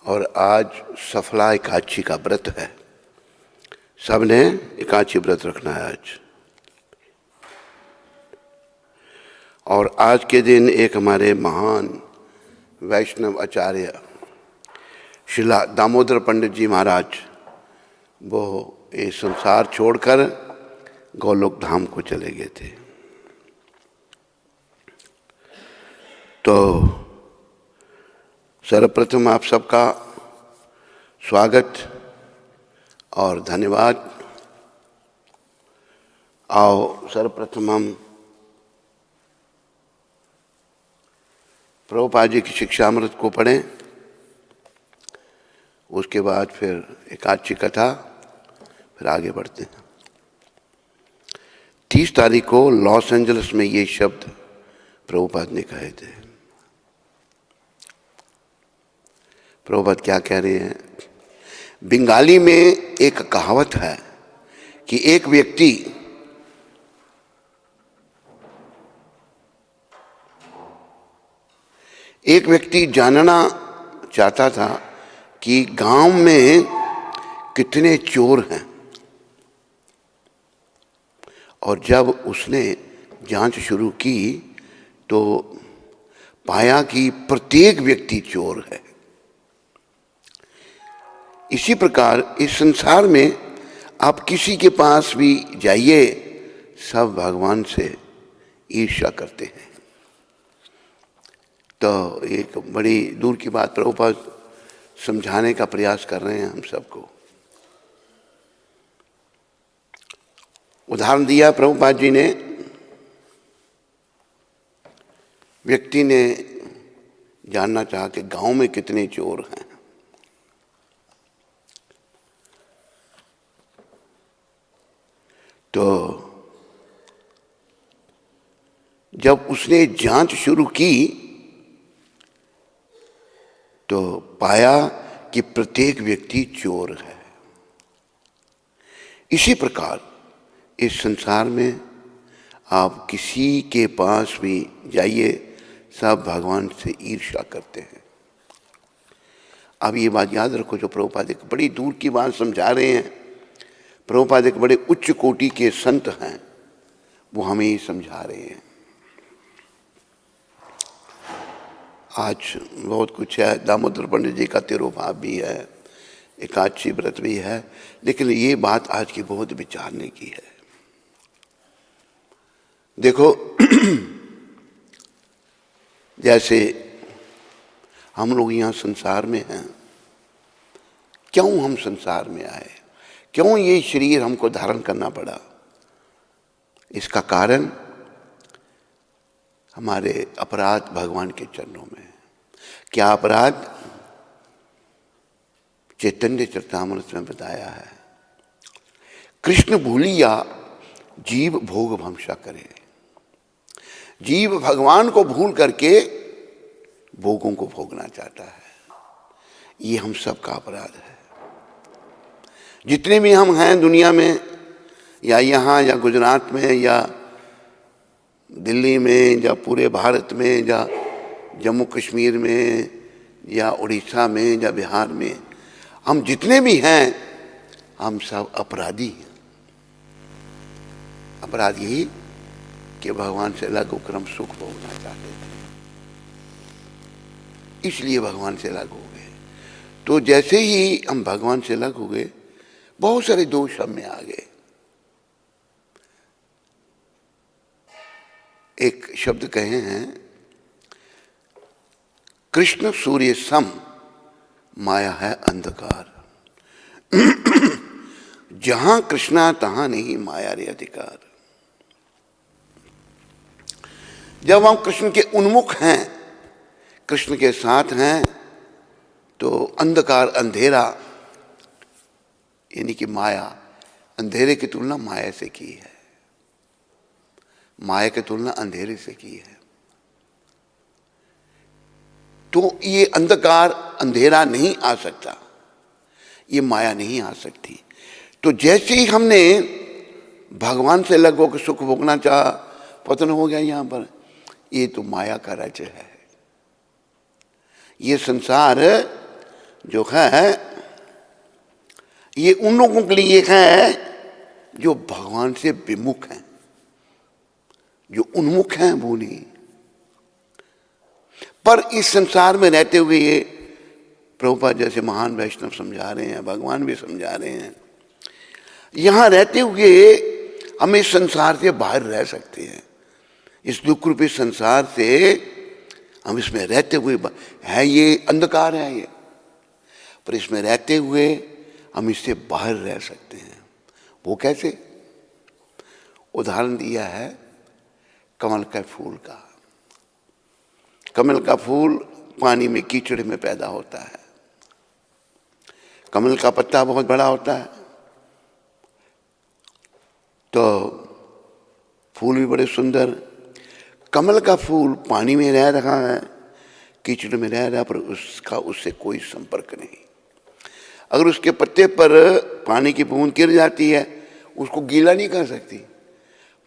और आज सफला एकादशी का व्रत है। सबने एकादशी व्रत रखना है आज। और आज के दिन एक हमारे महान वैष्णव आचार्य श्रीला दामोदर पंडित जी महाराज वो ये संसार छोड़कर गोलोक धाम को चले गए थे। तो सर्वप्रथम आप सबका स्वागत और धन्यवाद। आओ सर्वप्रथम हम प्रभुपाद जी की शिक्षामृत को पढ़ें, उसके बाद फिर एकादशी कथा, फिर आगे बढ़ते हैं। 30 तारीख को लॉस एंजलिस में ये शब्द प्रभुपाद ने कहे थे। प्रभुपाद क्या कह रहे हैं? बंगाली में एक कहावत है कि एक व्यक्ति जानना चाहता था कि गांव में कितने चोर हैं, और जब उसने जांच शुरू की तो पाया कि प्रत्येक व्यक्ति चोर है। इसी प्रकार इस संसार में आप किसी के पास भी जाइए, सब भगवान से ईर्ष्या करते हैं। तो एक बड़ी दूर की बात प्रभुपाद समझाने का प्रयास कर रहे हैं हम सबको। उदाहरण दिया प्रभुपाद जी ने, व्यक्ति ने जानना चाहा कि गांव में कितने चोर हैं। तो जब उसने जांच शुरू की तो पाया कि प्रत्येक व्यक्ति चोर है। इसी प्रकार इस संसार में आप किसी के पास भी जाइए, सब भगवान से ईर्ष्या करते हैं। अब ये बात याद रखो, जो प्रभुपाद एक बड़ी दूर की बात समझा रहे हैं, प्रभुपाद एक बड़े उच्च कोटि के संत हैं, वो हमें ही समझा रहे हैं। आज बहुत कुछ है, दामोदर पंडित जी का तिरुभाव भी है, एकादशी व्रत भी है, लेकिन ये बात आज की बहुत विचारने की है। देखो जैसे हम लोग यहाँ संसार में हैं, क्यों हम संसार में आए, क्यों ये शरीर हमको धारण करना पड़ा? इसका कारण हमारे अपराध भगवान के चरणों में। क्या अपराध? चैतन्य चरितामृत में बताया है, कृष्ण भूलिया जीव भोग भंशा करे। जीव भगवान को भूल करके भोगों को भोगना चाहता है। ये हम सब का अपराध है। जितने भी हम हैं दुनिया में, या यहाँ या गुजरात में या दिल्ली में या पूरे भारत में या जम्मू कश्मीर में या उड़ीसा में या बिहार में, हम जितने भी हैं हम सब अपराधी हैं। अपराध यही कि भगवान से अलग होकर हम सुख भोगना चाहते थे, इसलिए भगवान से अलग हो गए। तो जैसे ही हम भगवान से अलग हो गए, बहुत सारे दोष हम में आ गए। एक शब्द कहे हैं, कृष्ण सूर्य सम माया है अंधकार। जहां कृष्णा तहां नहीं माया रे अधिकार। जब हम कृष्ण के उन्मुख हैं, कृष्ण के साथ हैं, तो अंधकार, अंधेरा, यानी कि माया, अंधेरे की तुलना माया से की है, माया की तुलना अंधेरे से की है। तो ये अंधकार, अंधेरा नहीं आ सकता, ये माया नहीं आ सकती। तो जैसे ही हमने भगवान से अलग होकर सुख भोगना चाहा, पतन हो गया यहाँ पर। ये तो माया का राज्य है। ये संसार जो है ये उन लोगों के लिए है जो भगवान से विमुख हैं, जो उन्मुख हैं वो नहीं। पर इस संसार में रहते हुए ये प्रभुपाद जैसे महान वैष्णव समझा रहे हैं, भगवान भी समझा रहे हैं, यहां रहते हुए हम इस संसार से बाहर रह सकते हैं। इस दुख रूपी संसार से हम इसमें रहते हुए है, ये अंधकार है ये, पर इसमें रहते हुए हम इससे बाहर रह सकते हैं। वो कैसे? उदाहरण दिया है कमल का फूल का। कमल का फूल पानी में कीचड़ में पैदा होता है। कमल का पत्ता बहुत बड़ा होता है तो फूल भी बड़े सुंदर। कमल का फूल पानी में रह रहा है, कीचड़ में रह रहा है, पर उसका उससे कोई संपर्क नहीं। अगर उसके पत्ते पर पानी की बूंद गिर जाती है, उसको गीला नहीं कर सकती।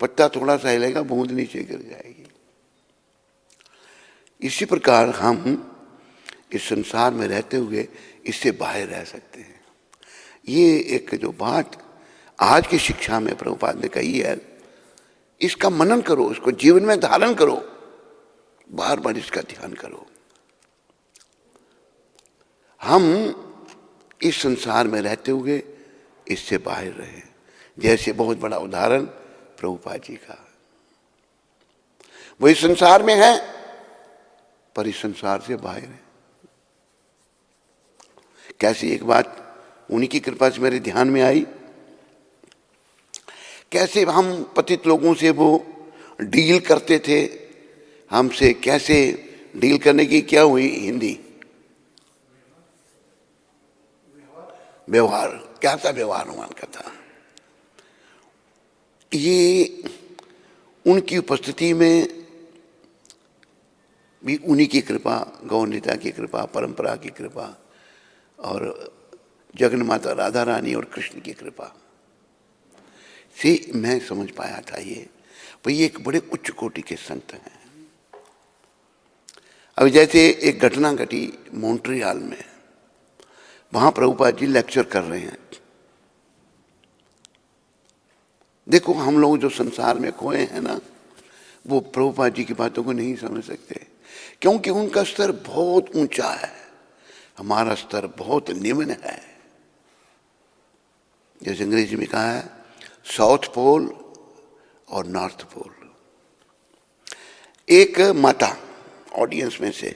पत्ता थोड़ा सा हिलेगा, बूंद नीचे गिर जाएगी। इसी प्रकार हम इस संसार में रहते हुए इससे बाहर रह सकते हैं। ये एक जो बात आज की शिक्षा में प्रभुपाद ने कही है, इसका मनन करो, इसको जीवन में धारण करो, बार बार इसका ध्यान करो। हम इस संसार में रहते हुए इससे बाहर रहे। जैसे बहुत बड़ा उदाहरण प्रभुपाद जी का, वो इस संसार में है पर इस संसार से बाहर है। कैसी एक बात उन्हीं की कृपा से मेरे ध्यान में आई, कैसे हम पतित लोगों से वो डील करते थे, हमसे कैसे डील करने की क्या हुई हिंदी, व्यवहार, क्या था व्यवहार उनका था। ये उनकी उपस्थिति में भी उन्हीं की कृपा, गौरनीता की कृपा, परंपरा की कृपा और जगन माता राधा रानी और कृष्ण की कृपा से मैं समझ पाया था ये भाई ये एक बड़े उच्च कोटि के संत हैं। अब जैसे एक घटना घटी मॉन्ट्रियल में, वहां प्रभुपाद जी लेक्चर कर रहे हैं। देखो हम लोग जो संसार में खोए हैं ना, वो प्रभुपाद जी की बातों को नहीं समझ सकते, क्योंकि उनका स्तर बहुत ऊंचा है, हमारा स्तर बहुत निम्न है। जैसे अंग्रेजी में कहा है साउथ पोल और नॉर्थ पोल। एक माता ऑडियंस में से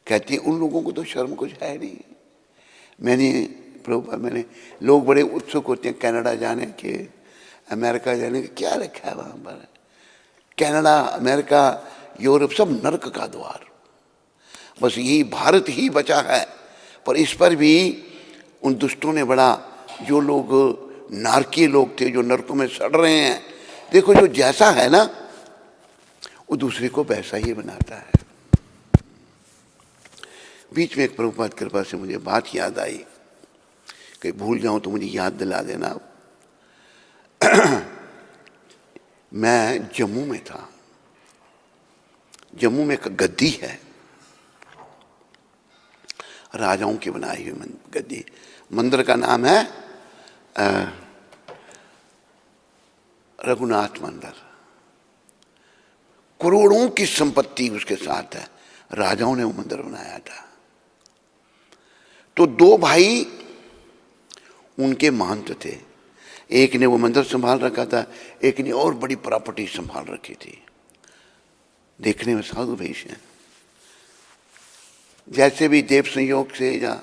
कहती है उन लोगों को तो शर्म कुछ है नहीं। मैंने लोग बड़े उत्सुक होते हैं कनाडा जाने के, अमेरिका जाने के, क्या रखा है वहां पर? कनाडा, अमेरिका, यूरोप सब नरक का द्वार, बस यही भारत ही बचा है। पर इस पर भी उन दुष्टों ने बड़ा, जो लोग नारकीय लोग थे जो नरकों में सड़ रहे हैं, देखो जो जैसा है ना वो दूसरे को वैसा ही बनाता है। बीच में एक प्रभुपाद कृपा से मुझे बात याद आई, कहीं भूल जाऊं तो मुझे याद दिला देना। मैं जम्मू में था, जम्मू में एक गद्दी है, राजाओं की बनाई हुई गद्दी। मंदिर का नाम है रघुनाथ मंदिर। करोड़ों की संपत्ति उसके साथ है, राजाओं ने वो मंदिर बनाया था। तो दो भाई उनके महंत थे, एक ने वो मंदिर संभाल रखा था, एक ने और बड़ी प्रॉपर्टी संभाल रखी थी। देखने में साधु भेष हैं, जैसे भी देव संयोग से या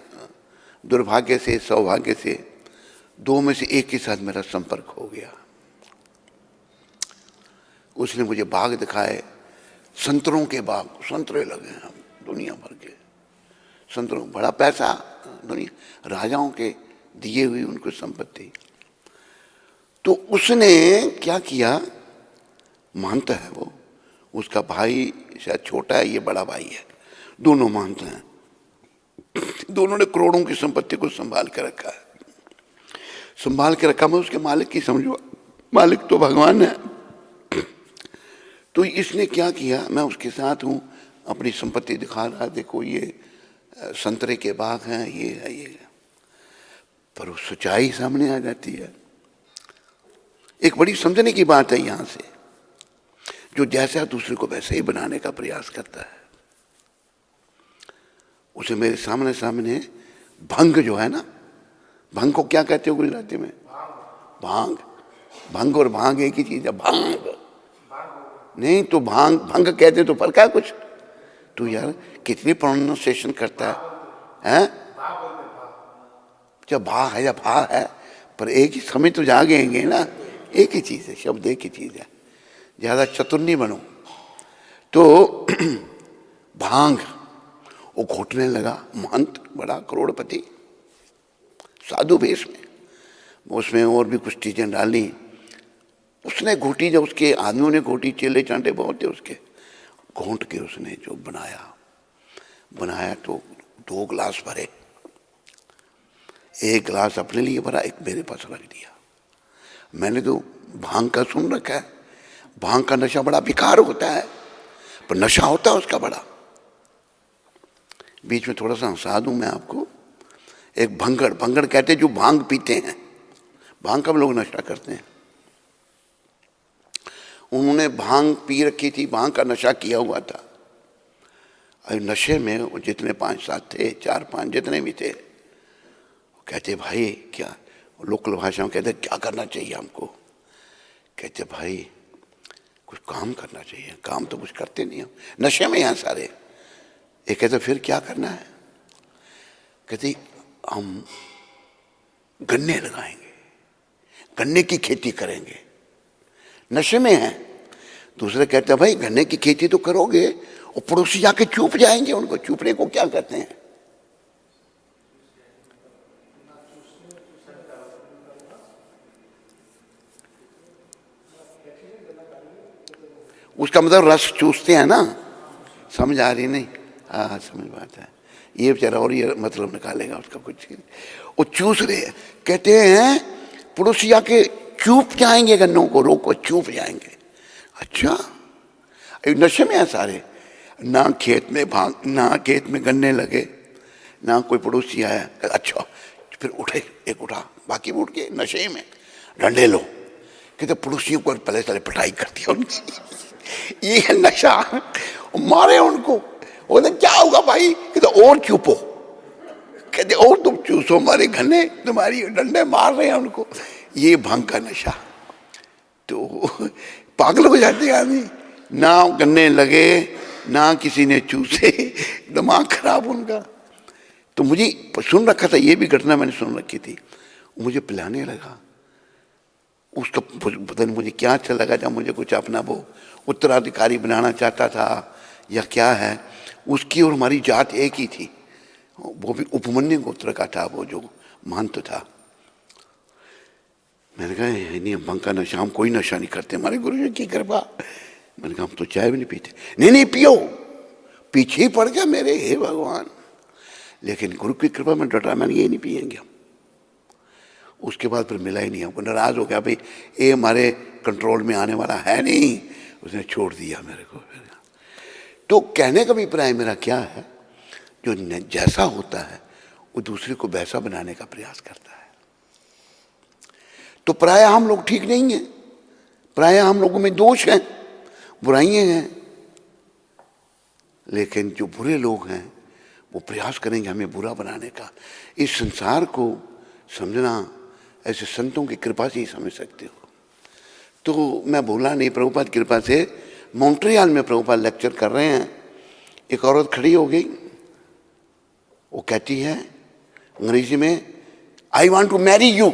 दुर्भाग्य से सौभाग्य से दो में से एक के साथ मेरा संपर्क हो गया। उसने मुझे बाग दिखाए, संतरों के बाग, संतरे लगे हैं दुनिया भर के संतरों, बड़ा पैसा, दुनिया राजाओं के दिए हुई उनको संपत्ति। तो उसने क्या किया, महंत है वो, उसका भाई शायद छोटा है, ये बड़ा भाई है, दोनों महंत हैं, दोनों ने करोड़ों की संपत्ति को संभाल के रखा है। संभाल के रखा, मैं उसके मालिक की समझो, मालिक तो भगवान है। तो इसने क्या किया, मैं उसके साथ हूँ, अपनी संपत्ति दिखा रहा, देखो ये संतरे के बाग हैं, ये है ये है। पर वो सच्चाई सामने आ जाती है। एक बड़ी समझने की बात है यहां से, जो जैसा दूसरे को वैसे ही बनाने का प्रयास करता है, उसे मेरे सामने सामने भंग जो है ना, भंग को क्या कहते हो गुजराती में? भांग। भंग और भांग एक ही चीज है। भांग नहीं तो भांग, भंग कहते तो फर्क है कुछ? तू यार कितनी प्रोनाउंसिएशन करता है? जब भा है या भा है, पर एक ही समय तो जागेंगे ना, एक ही चीज है, शब्द एक ही चीज है, ज्यादा चतुर नहीं बनो। तो भांग वो घोटने लगा, महंत बड़ा करोड़पति साधु वेश में, उसमें और भी कुछ चीजें डाली, उसने घोटी, जब उसके आदमियों ने घोटी, चेले चांटे बहुत थे उसके, घोंट के उसने जो बनाया तो 2 गिलास भरे, 1 गिलास अपने लिए भरा, एक मेरे पास रख दिया। मैंने तो भांग का सुन रखा है, भांग का नशा बड़ा बेकार होता है, पर नशा होता है उसका बड़ा। बीच में थोड़ा सा हंसा दूं मैं आपको। एक भंगड़ कहते हैं जो भांग पीते हैं, भांग का लोग नशा करते हैं। उन्होंने भांग पी रखी थी, भांग का नशा किया हुआ था। और नशे में वो जितने 5-7 थे, 4-5 जितने भी थे, वो कहते भाई क्या, लोकल भाषा में कहते क्या करना चाहिए हमको? कहते भाई कुछ काम करना चाहिए। काम तो कुछ करते नहीं हम, नशे में यहाँ सारे। ये कहते फिर क्या करना है? कहते हम गन्ने लगाएंगे, गन्ने की खेती करेंगे। नशे में है। दूसरे कहते हैं भाई गन्ने की खेती तो करोगे, और पड़ोसी जाके चूप जाएंगे उनको। चूपने को क्या कहते हैं? उसका मतलब रस चूसते हैं ना, समझ आ रही नहीं? हाँ समझ बात है। ये बेचारा और ये मतलब निकालेगा उसका कुछ। वो चूस रहे, कहते हैं पड़ोसी आके चूप जाएंगे गन्नों को, रोको चूप जाएंगे। अच्छा, नशे में है सारे। ना खेत में ना खेत में गन्ने लगे, ना कोई पड़ोसी आया। अच्छा, फिर उठा, बाकी भी उठ के नशे में डंडे लो। कहते पड़ोसियों को पहले सारे पिटाई कर दिया उनकी। ये है नशा, मारे उनको। बोले क्या होगा भाई? कहते और चुपो। कहते और तुम चूसो हमारे गन्ने, तुम्हारी डंडे मार रहे हैं उनको। ये भंग का नशा। तो पागल हो जाते आदमी, ना गन्ने लगे, ना किसी ने चूसे, दिमाग खराब उनका। तो मुझे सुन रखा था, ये भी घटना मैंने सुन रखी थी। मुझे पिलाने लगा, उसका पता नहीं मुझे क्या अच्छा लगा, जब मुझे कुछ अपना वो उत्तराधिकारी बनाना चाहता था या क्या है। उसकी और हमारी जात एक ही थी, वो भी उपमन्यु गोत्र का था, वो जो महंत था। मैंने कहा नहीं, भंग का नशा हम कोई नशा नहीं करते, हमारे गुरु जी की कृपा। मैंने कहा हम तो चाय भी नहीं पीते। नहीं पियो, पीछे ही पड़ गया मेरे, हे भगवान। लेकिन गुरु की कृपा में डटा, मैंने ये नहीं पिएंगे हम। उसके बाद फिर मिला ही नहीं, हमको नाराज हो गया, भाई ये हमारे कंट्रोल में आने वाला है नहीं। उसने छोड़ दिया मेरे को। तो कहने का अभिप्राय मेरा क्या है, जो जैसा होता है वो दूसरे को वैसा बनाने का प्रयास करता है। तो प्राय हम लोग ठीक नहीं हैं, प्राय हम लोगों में दोष हैं, बुराइयां हैं। लेकिन जो बुरे लोग हैं वो प्रयास करेंगे हमें बुरा बनाने का। इस संसार को समझना ऐसे संतों की कृपा से ही समझ सकते हो। तो मैं बोला नहीं, प्रभुपाद की कृपा से मॉन्ट्रियल में प्रभुपाद लेक्चर कर रहे हैं। एक औरत खड़ी हो गई, वो कहती है अंग्रेजी में, I want to marry you.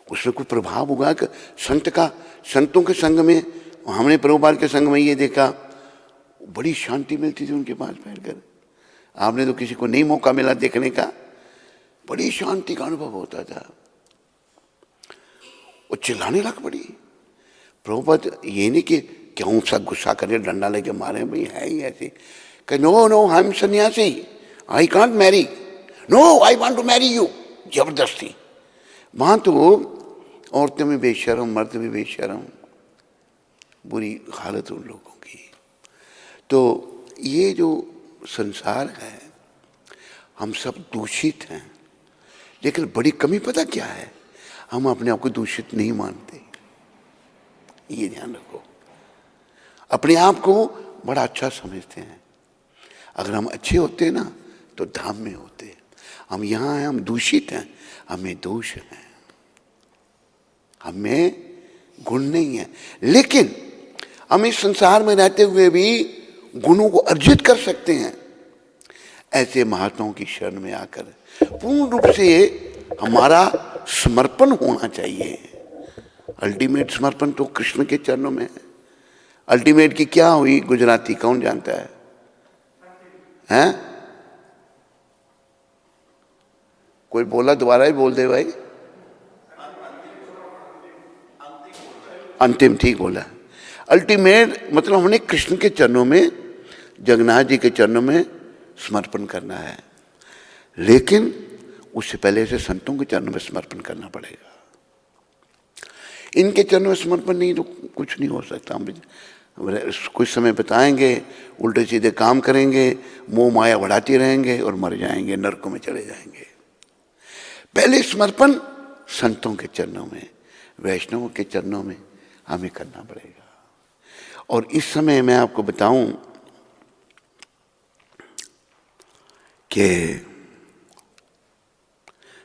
उसमें कोई प्रभाव होगा कि संतों के संग में, हमने प्रभुपाद के संग में ये देखा, बड़ी शांति मिलती थी उनके पास बैठकर। आपने तो किसी को नहीं मौका मिला देखने का, बड़ी शांति का अनुभव होता था। वो चिल्लाने लग पड़ी। प्रभुपाद ये नहीं कि क्यों सा गुस्सा करे, डंडा लेके मारे, भाई है ही ऐसी। कि नो आई एम सन्यासी, I can't marry, no I want to marry you, जबरदस्ती। वहां तो औरतें भी बेशर्म, मर्द भी बेशर्म, बुरी हालत उन लोगों की। तो ये जो संसार है हम सब दूषित हैं, लेकिन बड़ी कमी पता क्या है, हम अपने आप को दूषित नहीं मानते। ये ध्यान रखो, अपने आप को बड़ा अच्छा समझते हैं। अगर हम अच्छे होते ना तो धाम में होते। हम यहाँ हैं, हम दूषित हैं, हमें दोष है, हमें गुण नहीं है। लेकिन हम इस संसार में रहते हुए भी गुणों को अर्जित कर सकते हैं। ऐसे महात्माओं की शरण में आकर पूर्ण रूप से हमारा समर्पण होना चाहिए। अल्टीमेट समर्पण तो कृष्ण के चरणों में है। अल्टीमेट की क्या हुई गुजराती कौन जानता है? हैं? कोई बोला, दोबारा ही बोल दे भाई। अंतिम, ठीक बोला। अल्टीमेट मतलब हमने कृष्ण के चरणों में, जगन्नाथ जी के चरणों में समर्पण करना है। लेकिन उससे पहले से संतों के चरणों में समर्पण करना पड़ेगा। इनके चरणों में समर्पण नहीं तो कुछ नहीं हो सकता। हम कुछ समय बताएंगे, उल्टे सीधे काम करेंगे, मोह माया बढ़ाते रहेंगे और मर जाएंगे, नरकों में चले जाएंगे। पहले समर्पण संतों के चरणों में, वैष्णवों के चरणों में हमें करना पड़ेगा। और इस समय मैं आपको बताऊं कि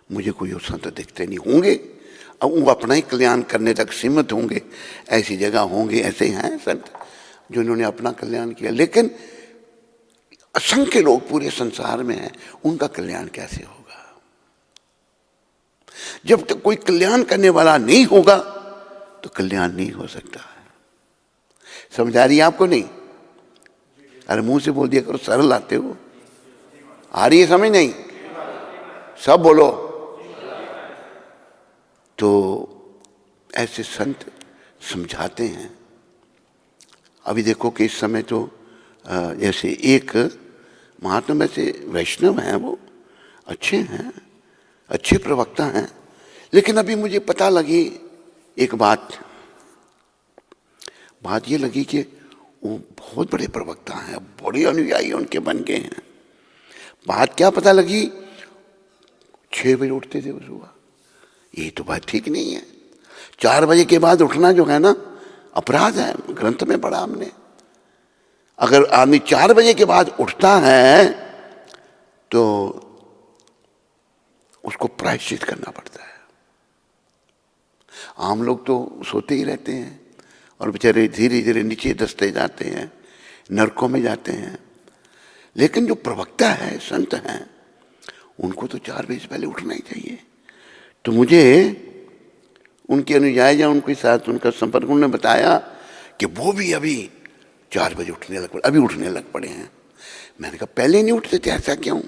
मुझे कोई और संत दिखते नहीं होंगे, अब वो अपना ही कल्याण करने तक सीमित होंगे। ऐसी जगह होंगे, ऐसे हैं संत जिन्होंने अपना कल्याण किया, लेकिन असंख्य लोग पूरे संसार में हैं, उनका कल्याण कैसे होगा? जब तक कोई कल्याण करने वाला नहीं होगा तो कल्याण नहीं हो सकता है। समझ आ रही है आपको? नहीं? अरे मुंह से बोल दिया करो, सरल आते हो। आ रही है समझ? नहीं? सब बोलो। तो ऐसे संत समझाते हैं। अभी देखो कि इस समय तो जैसे एक महात्मा में से वैष्णव हैं, वो अच्छे हैं, अच्छे प्रवक्ता हैं, लेकिन अभी मुझे पता लगी एक बात ये लगी कि वो बहुत बड़े प्रवक्ता हैं, बड़े अनुयायी उनके बन गए हैं। बात क्या पता लगी? 6 बजे उठते थे सुबह। ये तो बात ठीक नहीं है। 4 बजे के बाद उठना जो है ना अपराध है, ग्रंथ में पढ़ा हमने। अगर आदमी 4 बजे के बाद उठता है तो उसको प्रायश्चित करना पड़ता है। आम लोग तो सोते ही रहते हैं और बेचारे धीरे धीरे नीचे दसते जाते हैं, नरकों में जाते हैं। लेकिन जो प्रवक्ता है, संत हैं, उनको तो 4 बजे से पहले उठना ही चाहिए। तो मुझे उनके अनुयायी या उनके साथ उनका संपर्क, उन्होंने बताया कि वो भी अभी 4 बजे उठने लग पड़े, अभी उठने लग पड़े हैं। मैंने कहा पहले नहीं उठते थे, ऐसा क्यों?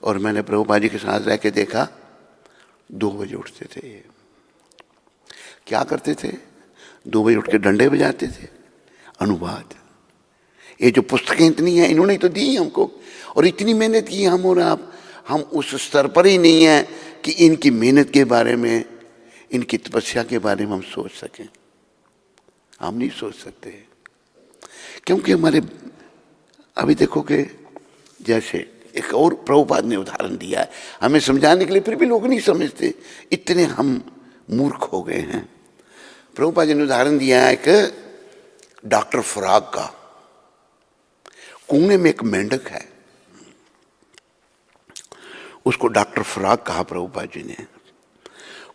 और मैंने प्रभुपाद जी के साथ रह के देखा, 2 बजे उठते थे। क्या करते थे? 2 बजे उठ के डंडे बजाते थे। अनुवाद, ये जो पुस्तकें इतनी हैं, इन्होंने तो दी हमको, और इतनी मेहनत की हम और आप, हम उस स्तर पर ही नहीं है कि इनकी मेहनत के बारे में, इनकी तपस्या के बारे में हम सोच सकें। हम नहीं सोच सकते, क्योंकि हमारे अभी देखो कि जैसे एक और प्रभुपाद ने उदाहरण दिया है हमें समझाने के लिए, फिर भी लोग नहीं समझते, इतने हम मूर्ख हो गए हैं। प्रभुपाद जी ने उदाहरण दिया है एक डॉक्टर फराग का। कुएं में एक मेंढक है, उसको डॉक्टर फराग कहा प्रभुपाद जी ने।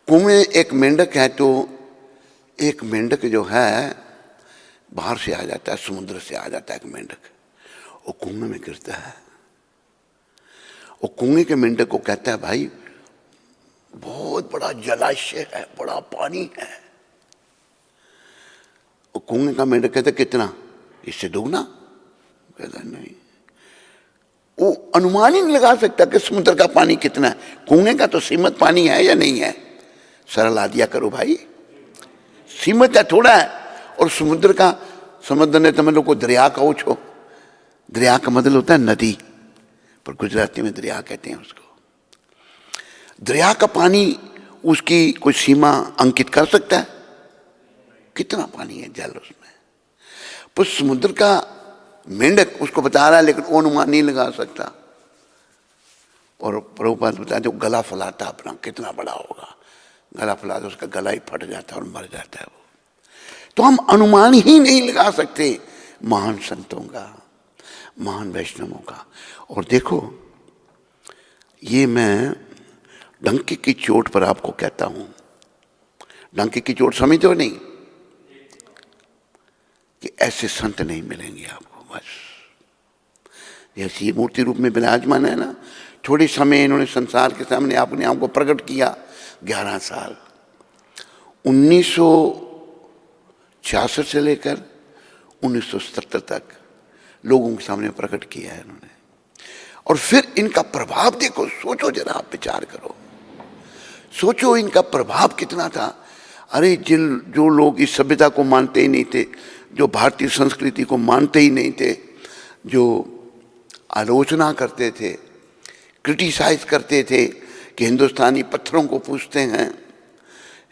कुएं एक मेंढक है, तो एक मेंढक जो है बाहर से आ जाता है, समुद्र से आ जाता है एक मेंढक, वो कुएं में गिरता है। वो कुएं के मेंढक को कहता है, भाई बहुत बड़ा जलाशय है, बड़ा पानी है। वो कुएं का मेंढक कहता है, कितना? इससे दुगना। कहता नहीं, वो अनुमान ही नहीं लगा सकता कि समुद्र का पानी कितना है। कुएं का तो सीमित पानी है या नहीं है? सरल आ दिया करो भाई, सीमित है, थोड़ा है। और समुद्र का, समुद्र ने तो मतलब को दरिया का ओछो, दरिया का मतलब होता है नदी, पर गुजराती में दरिया कहते हैं उसको। दरिया का पानी, उसकी कोई सीमा अंकित कर सकता है? कितना पानी है जल उसमें। पर समुद्र का मेंढक उसको बता रहा है, लेकिन वो अनुमान नहीं लगा सकता। और प्रभुपाद बताते जो गला फैलाता अपना कितना बड़ा होगा, गला फैलाता उसका गला ही फट जाता है और मर जाता है वो। तो हम अनुमान ही नहीं लगा सकते महान संतों का, महान वैष्णवों का। और देखो ये मैं डंके की चोट पर आपको कहता हूं, डंके की चोट समझते हो नहीं, कि ऐसे संत नहीं मिलेंगे आपको। बस जैसे ये मूर्ति रूप में विराजमान है ना, थोड़े समय इन्होंने संसार के सामने अपने आप को प्रकट किया, 11 साल 1966 से लेकर 1970 तक लोगों के सामने प्रकट किया है इन्होंने। और फिर इनका प्रभाव देखो, सोचो जरा, आप विचार करो, सोचो इनका प्रभाव कितना था। अरे जो लोग इस सभ्यता को मानते ही नहीं थे, जो भारतीय संस्कृति को मानते ही नहीं थे, जो आलोचना करते थे, क्रिटिसाइज करते थे कि हिंदुस्तानी पत्थरों को पूजते हैं,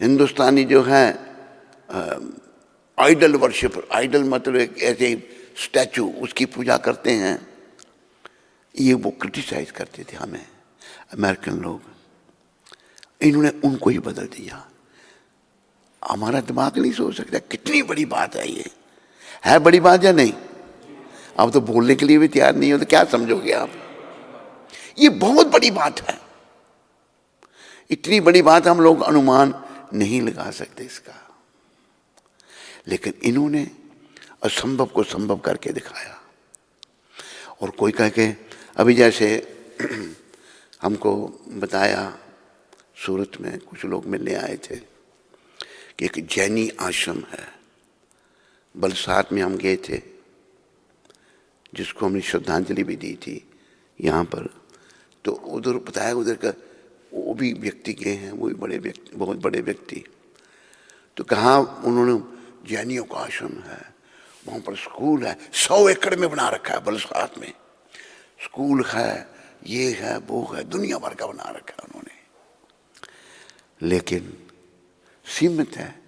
हिंदुस्तानी जो है आइडल वर्शिप, आइडल मतलब एक ऐसे स्टैचू, उसकी पूजा करते हैं, ये वो क्रिटिसाइज करते थे हमें अमेरिकन लोग। इन्होंने उनको ही बदल दिया। हमारा दिमाग नहीं सोच सकता कितनी बड़ी बात है। ये है बड़ी बात या नहीं? आप तो बोलने के लिए भी तैयार नहीं हो तो क्या समझोगे आप? ये बहुत बड़ी बात है। इतनी बड़ी बात हम लोग अनुमान नहीं लगा सकते इसका, लेकिन इन्होंने असंभव को संभव करके दिखाया। और कोई कह के अभी जैसे हमको बताया, सूरत में कुछ लोग मिलने आए थे कि एक जैनी आश्रम है, बलसात में हम गए थे, जिसको हमने श्रद्धांजलि भी दी थी यहाँ पर। तो उधर बताया, उधर का वो भी व्यक्ति गए हैं, वो भी बड़े व्यक्ति, बहुत बड़े व्यक्ति। तो कहाँ उन्होंने जैनियों का आश्रम है, वहाँ पर स्कूल है, 100 एकड़ में बना रखा है, बलसात में स्कूल है, ये है वो है, दुनिया भर का बना रखा है उन्होंने। लेकिन सीमित है,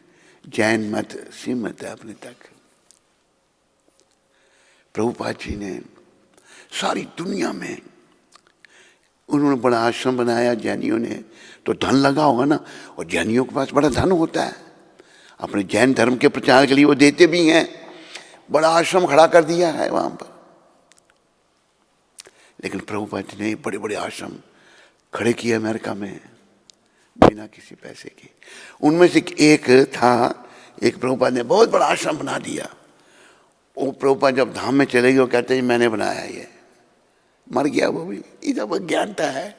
जैन मत सीमित है अपने तक। प्रभुपाद जी ने सारी दुनिया में उन्होंने बड़ा आश्रम बनाया जैनियों ने, तो धन लगा होगा ना, और जैनियों के पास बड़ा धन होता है, अपने जैन धर्म के प्रचार के लिए वो देते भी हैं। बड़ा आश्रम खड़ा कर दिया है वहां पर। लेकिन प्रभुपाद जी ने बड़े बड़े आश्रम खड़े किए अमेरिका में बिना किसी पैसे के। उनमें से एक था, एक प्रभुपाद ने बहुत बड़ा आश्रम बना दिया। वो प्रभुपाद जब धाम में चले गए, वो कहते हैं मैंने बनाया, ये मर गया वो भी। इधर अज्ञानता है,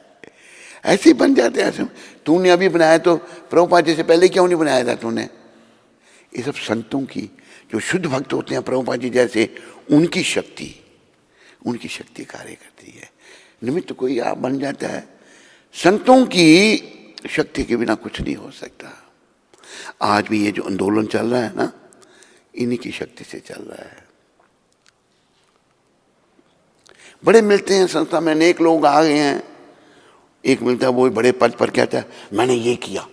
ऐसे ही बन जाते हैं आश्रम। तूने अभी बनाया तो प्रभुपाद जी से पहले क्यों नहीं बनाया था तूने? ये सब संतों की, जो शुद्ध भक्त होते हैं प्रभुपाद जी जैसे, उनकी शक्ति कार्य करती है। निमित्त कोई आप बन जाता है। संतों की शक्ति के बिना कुछ नहीं हो सकता। आज भी ये जो आंदोलन चल रहा है ना, इन्हीं की शक्ति से चल रहा है। बड़े मिलते हैं संस्था में, अनेक लोग आ गए हैं। एक मिलता है वो बड़े पद पर कहता है मैंने ये किया।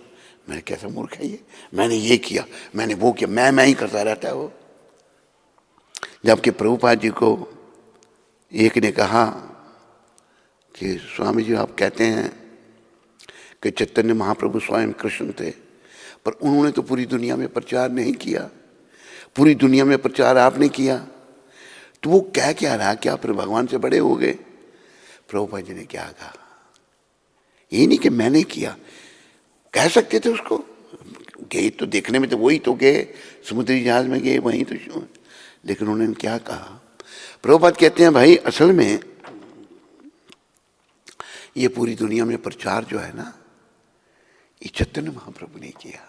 मैंने कैसा मूर्ख है ये, मैंने ये किया, मैंने वो किया, मैं ही करता रहता है वो। जबकि प्रभुपाद जी को एक ने कहा कि स्वामी जी आप कहते हैं कि चैतन्य महाप्रभु स्वयं कृष्ण थे, पर उन्होंने तो पूरी दुनिया में प्रचार नहीं किया, पूरी दुनिया में प्रचार आपने किया, तो वो कह क्या रहा कि आप भगवान से बड़े हो गए? प्रभुपाद जी ने क्या कहा, ये नहीं कि मैंने किया, कह सकते थे उसको, गए तो देखने में तो वही तो गए, समुद्री जहाज में गए वहीं तो, लेकिन उन्होंने क्या कहा? प्रभुपाद कहते हैं भाई असल में ये पूरी दुनिया में प्रचार जो है ना, ये चैतन्य महाप्रभु ने किया,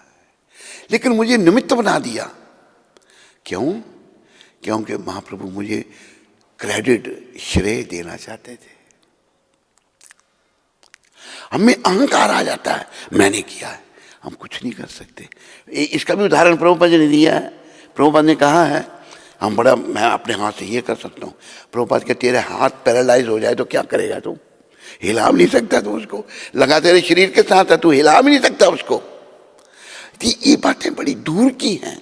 लेकिन मुझे निमित्त बना दिया। क्यों? क्योंकि महाप्रभु मुझे क्रेडिट, श्रेय देना चाहते थे। हमें अहंकार आ जाता है, मैंने किया है, हम कुछ नहीं कर सकते। इसका भी उदाहरण प्रभुपाद जी ने दिया है। प्रभुपाद ने कहा है मैं अपने हाथ से ये कर सकता हूँ। प्रभुपाद के तेरे हाथ पैरालाइज हो जाए तो क्या करेगा तू? हिला भी नहीं सकता तू उसको, लगा तेरे शरीर के साथ है, तू हिला भी नहीं सकता उसको। ये बातें बड़ी दूर की हैं।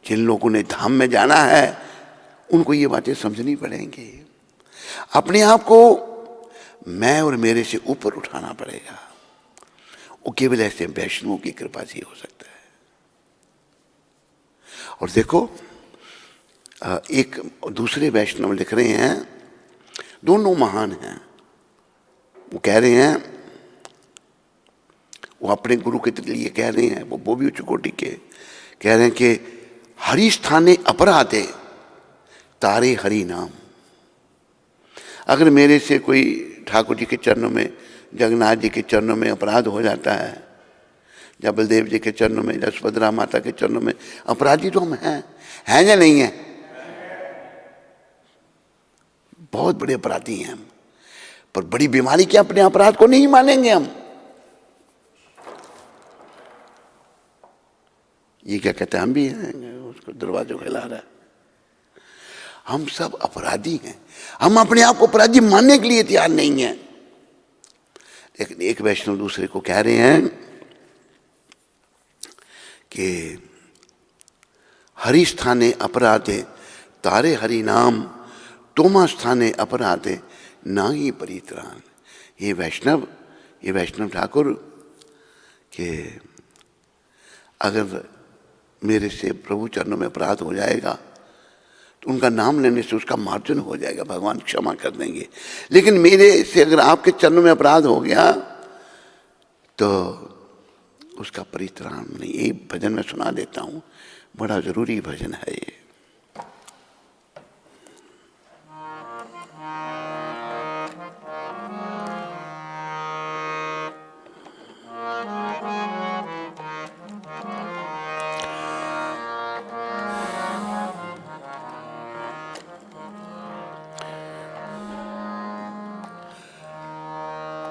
जिन लोगों ने धाम में जाना है उनको ये बातें समझनी पड़ेंगी। अपने आप को मैं और मेरे से ऊपर उठाना पड़ेगा। वो केवल ऐसे वैष्णवों की कृपा से हो सकता है। और देखो एक दूसरे वैष्णव लिख रहे हैं, दोनों महान हैं। वो कह रहे हैं, वो अपने गुरु के लिए कह रहे हैं, वो भी उच्च कोटि के कह रहे हैं कि हरि स्थाने अपराधे तारे हरि नाम। अगर मेरे से कोई ठाकुर जी के चरणों में, जगन्नाथ जी के चरणों में अपराध हो जाता है, या बलदेव जी के चरणों में, या सुभद्रा माता के चरणों में, अपराधी तो हम हैं या नहीं है? बहुत बड़े अपराधी हैं हम। पर बड़ी बीमारी क्या, अपने अपराध को नहीं मानेंगे हम। ये क्या कहते हैं, हम भी हैं, उसको दरवाजों खिला रहा है। हम सब अपराधी हैं, हम अपने आप को अपराधी मानने के लिए तैयार नहीं हैं। लेकिन एक वैष्णव दूसरे को कह रहे हैं कि हरि स्थाने अपराधे तारे हरि नाम, तोमा स्थाने अपराधे ना ही परित्राण। ये वैष्णव ठाकुर के अगर मेरे से प्रभु चरणों में अपराध हो जाएगा तो उनका नाम लेने से उसका मार्जन हो जाएगा, भगवान क्षमा कर देंगे। लेकिन मेरे से अगर आपके चरणों में अपराध हो गया तो उसका परित्राण नहीं। ये भजन मैं सुना देता हूँ, बड़ा जरूरी भजन है ये।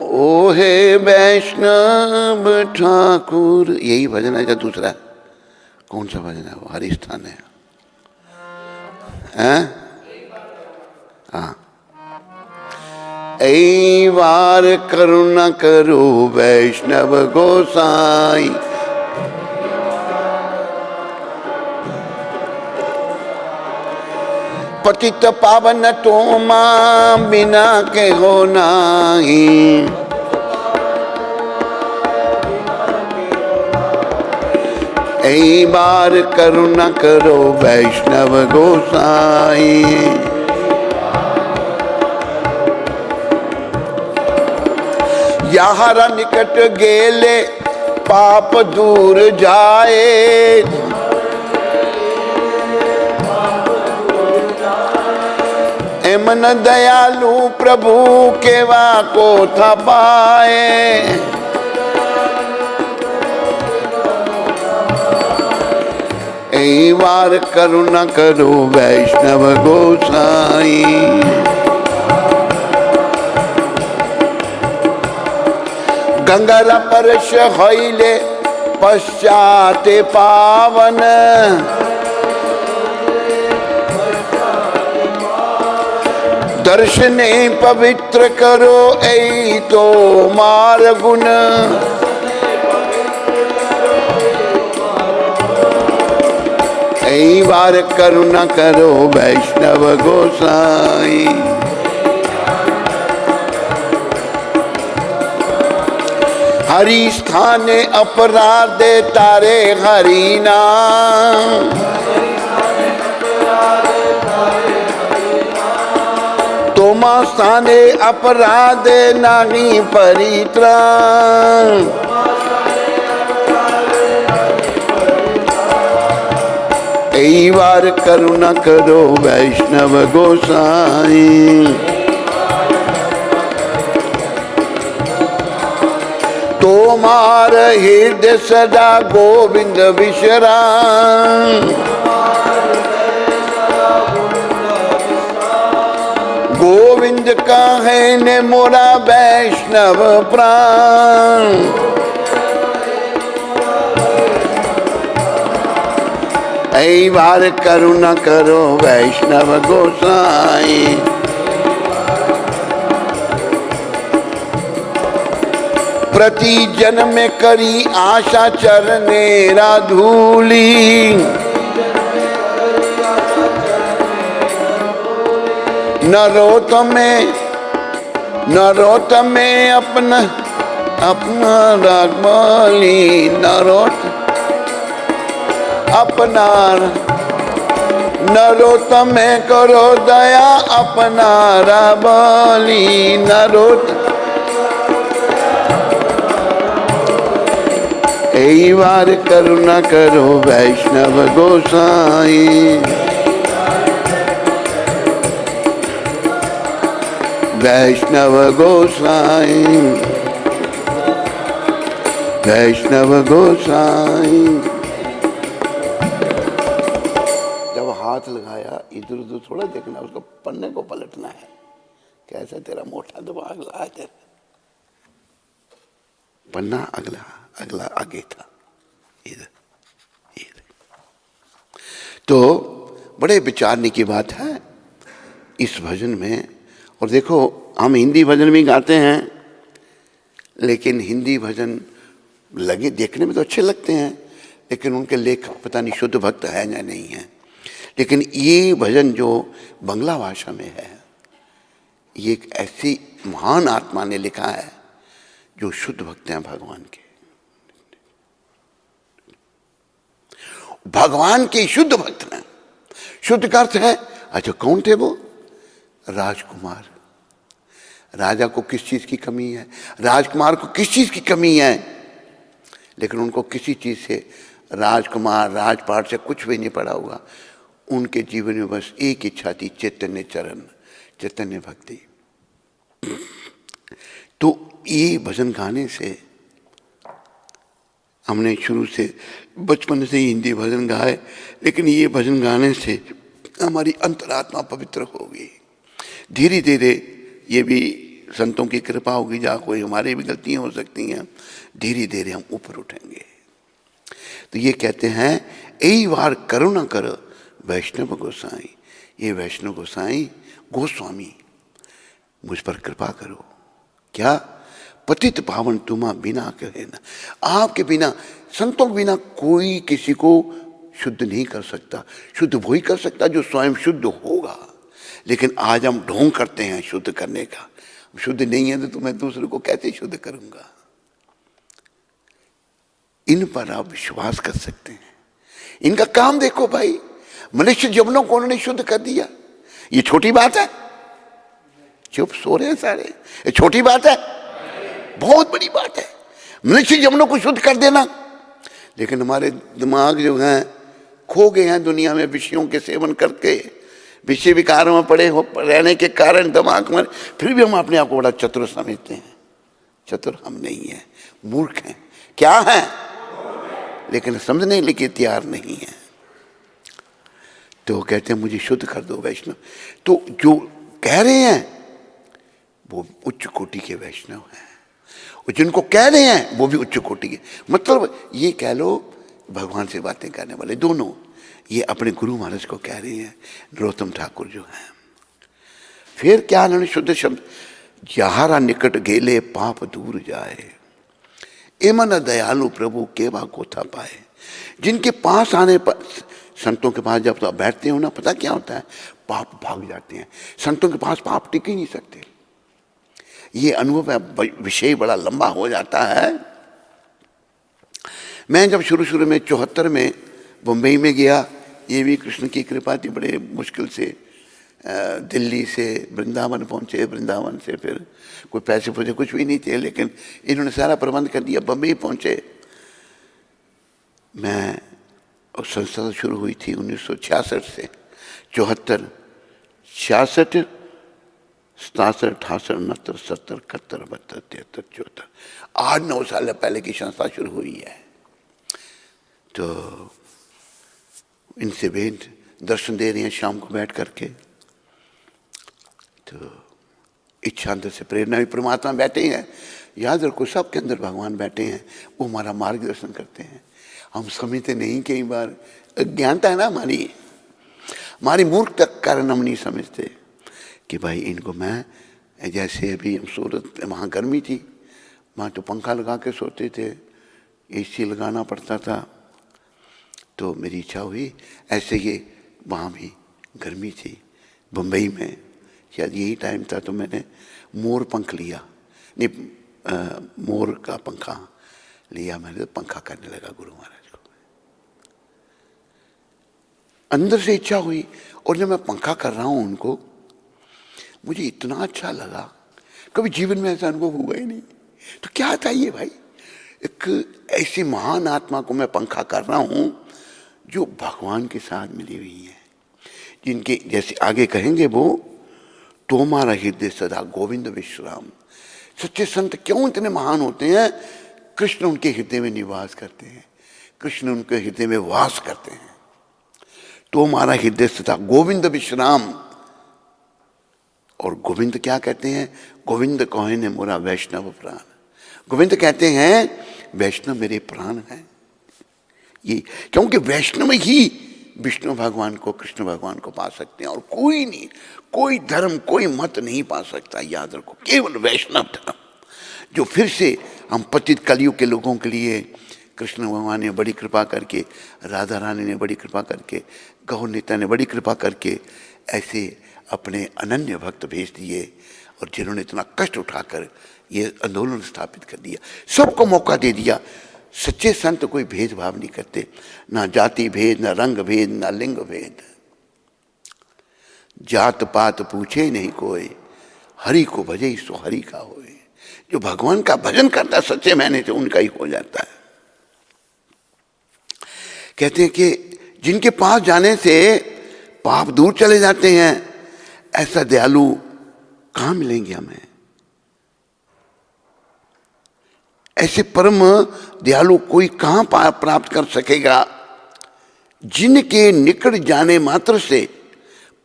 ओ हे वैष्णव ठाकुर, यही भजन है। क्या दूसरा है? कौन सा भजन है वो? हरि स्थान है, हाँ। ऐ वार करुणा करो वैष्णव गोसाई, पतित पावन तोमा बिना के हो नाही। ऐ बार करुणा करो वैष्णव गोसाई, याहरा निकट गेले पाप दूर जाए, मन दयालु प्रभु केवा को था पाए। ऐ वार करुणा करो वैष्णव गोसाई, गंगा परश होइले पश्चात पावन, दर्शने पवित्र करो ऐ तो मार गुण। ऐ वार करुणा करो वैष्णव गोसाई, हरि स्थाने अपराधे तारे हरि नाम, तोमा स्थाने अपराधे नाही परित्राण। ऐ वार करुणा करो वैष्णव गोसाई, तोमार हृदय सदा गोविंद विश्राम, गोविंद का है ने मोरा वैष्णव प्राण। ऐ वार करुणा करो वैष्णव गोसाई, प्रति जन्म में करी आशा चरनेरा धूली, न रो तुम्हें नरोत्तम में अपना राग बोली, अपना नरोत्तम में करो दया, अपना राग बोली नरोत्तम। कई बार करुणा करो वैष्णव गोसाई, वैष्णव गोसाई, वैष्णव गोसाई। जब हाथ लगाया इधर उधर थोड़ा देखना, उसको पन्ने को पलटना है। कैसा तेरा मोटा दिमाग लगा है, पन्ना अगला अगला आगे था, इधर इधर। तो बड़े विचारने की बात है इस भजन में। और देखो हम हिंदी भजन भी गाते हैं, लेकिन हिंदी भजन लगे देखने में तो अच्छे लगते हैं, लेकिन उनके लेखक पता नहीं शुद्ध भक्त है या नहीं है। लेकिन ये भजन जो बंगला भाषा में है, ये एक ऐसी महान आत्मा ने लिखा है जो शुद्ध भक्त हैं भगवान के, भगवान के शुद्ध भक्त हैं। शुद्ध का अर्थ है, अच्छा कौन थे वो? राजकुमार। राजा को किस चीज की कमी है, राजकुमार को किस चीज की कमी है? लेकिन उनको किसी चीज से, राजकुमार राजपाट से कुछ भी नहीं पड़ा हुआ। उनके जीवन में बस एक इच्छा थी, चैतन्य चरण, चैतन्य भक्ति। तो ये भजन गाने से हमने शुरू से बचपन से ही हिंदी भजन गाए, लेकिन ये भजन गाने से हमारी अंतरात्मा पवित्र हो गई। धीरे धीरे ये भी संतों की कृपा होगी, जहाँ कोई हमारी भी गलतियाँ हो सकती हैं, धीरे धीरे हम ऊपर उठेंगे। तो ये कहते हैं, यही बार करुणा कर वैष्णव गोसाई। ये वैष्णव गोसाई गोस्वामी मुझ पर कृपा करो। क्या? पतित पावन तुमा बिना कहे ना। आपके बिना, संतों के बिना कोई किसी को शुद्ध नहीं कर सकता। शुद्ध वही कर सकता जो स्वयं शुद्ध होगा। लेकिन आज हम ढोंग करते हैं शुद्ध करने का। शुद्ध नहीं है तो मैं दूसरे को कैसे शुद्ध करूंगा? इन पर आप विश्वास कर सकते हैं। इनका काम देखो भाई, मनुष्य जवनों को उन्होंने शुद्ध कर दिया। ये छोटी बात है? चुप सो रहे हैं सारे। ये छोटी बात है? बहुत बड़ी बात है मनुष्य जवनों को शुद्ध कर देना। लेकिन हमारे दिमाग जो हैं खो गए हैं दुनिया में, विषयों के सेवन करके, विषय विकारों में पड़े हो रहने के कारण दिमाग में, फिर भी हम अपने आप को बड़ा चतुर समझते हैं। चतुर हम नहीं हैं, मूर्ख हैं। क्या हैं? लेकिन समझने के लिए तैयार नहीं है। तो कहते हैं मुझे शुद्ध कर दो वैष्णव। तो जो कह रहे हैं वो उच्च कोटि के वैष्णव हैं, और जिनको कह रहे हैं वो भी उच्च कोटि के। मतलब ये कह लो भगवान से बातें करने वाले दोनों, ये अपने गुरु महाराज को कह रहे हैं, नरोत्तम ठाकुर जो हैं। फिर क्या उन्होंने शुद्ध शब्द, जहारा निकट गेले पाप दूर जाए, ए मन दयालु प्रभु केवा कोथा पाए। जिनके पास आने पर, संतों के पास जब तो आप बैठते हो ना, पता क्या होता है? पाप भाग जाते हैं। संतों के पास पाप टिक ही नहीं सकते। ये अनुभव है, विषय बड़ा लंबा हो जाता है। मैं जब शुरू में 74 में बम्बई में गया, ये भी कृष्ण की कृपा थी, बड़े मुश्किल से दिल्ली से वृंदावन पहुँचे, वृंदावन से फिर कोई पैसे पूछे कुछ भी नहीं थे, लेकिन इन्होंने सारा प्रबंध कर दिया। बम्बई पहुँचे, मैं संस्था शुरू हुई थी 1966 से, 74, 66, 67, 68, 69, 70, 71, 72, 73, 74, 8-9 साल पहले की संस्था शुरू हुई है। तो इनसे भेंट दर्शन दे रही हैं शाम को बैठ करके। तो इच्छा अंदर से प्रेरणा भी, परमात्मा बैठे हैं, याद रखो सबके अंदर भगवान बैठे हैं, वो हमारा मार्गदर्शन करते हैं। हम समझते नहीं, कई बार अज्ञानता है ना हमारी मूर्खता के कारण हम नहीं समझते कि भाई इनको मैं, जैसे अभी हम सूरत, वहाँ गर्मी थी, वहाँ तो पंखा लगा के सोते थे, एसी लगाना पड़ता था। तो मेरी इच्छा हुई, ऐसे ही वहाँ भी गर्मी थी, बम्बई में शायद यही टाइम था, तो मैंने मोर पंख लिया, नहीं मोर का पंखा लिया मैंने, तो पंखा करने लगा गुरु महाराज को। अंदर से इच्छा हुई, और जब मैं पंखा कर रहा हूं उनको, मुझे इतना अच्छा लगा, कभी जीवन में ऐसा अनुभव हुआ ही नहीं। तो क्या था ये भाई, एक ऐसी महान आत्मा को मैं पंखा कर रहा हूं जो भगवान के साथ मिली हुई है, जिनके जैसे आगे कहेंगे वो, तोमारा हृदय सदा गोविंद विश्राम। सच्चे संत क्यों इतने महान होते हैं? कृष्ण उनके हृदय में निवास करते हैं, कृष्ण उनके हृदय में वास करते हैं। तोमारा हृदय सदा गोविंद विश्राम। और गोविंद क्या कहते हैं? गोविंद कहे ने मोरा वैष्णव प्राण। गोविंद कहते हैं वैष्णव मेरे प्राण हैं। ये क्योंकि वैष्णव ही विष्णु भगवान को, कृष्ण भगवान को पा सकते हैं, और कोई नहीं, कोई धर्म, कोई मत नहीं पा सकता। याद रखो, केवल वैष्णव धर्म, जो फिर से हम पतित कलयुग के लोगों के लिए कृष्ण भगवान ने बड़ी कृपा करके, राधा रानी ने बड़ी कृपा करके, गौ नेता ने बड़ी कृपा करके ऐसे अपने अनन्य भक्त भेज दिए, और जिन्होंने इतना कष्ट उठाकर ये आंदोलन स्थापित कर दिया, सबको मौका दे दिया। सच्चे संत कोई भेदभाव नहीं करते, ना जाति भेद, ना रंग भेद, ना लिंग भेद। जात पात पूछे नहीं कोई, हरि को भजे सो हरि का होए। जो भगवान का भजन करता है सच्चे मायने से, उनका ही हो जाता है। कहते हैं कि जिनके पास जाने से पाप दूर चले जाते हैं, ऐसा दयालु कहां मिलेंगे हमें? ऐसे परम दयालु कोई कहां प्राप्त कर सकेगा? जिनके निकट जाने मात्र से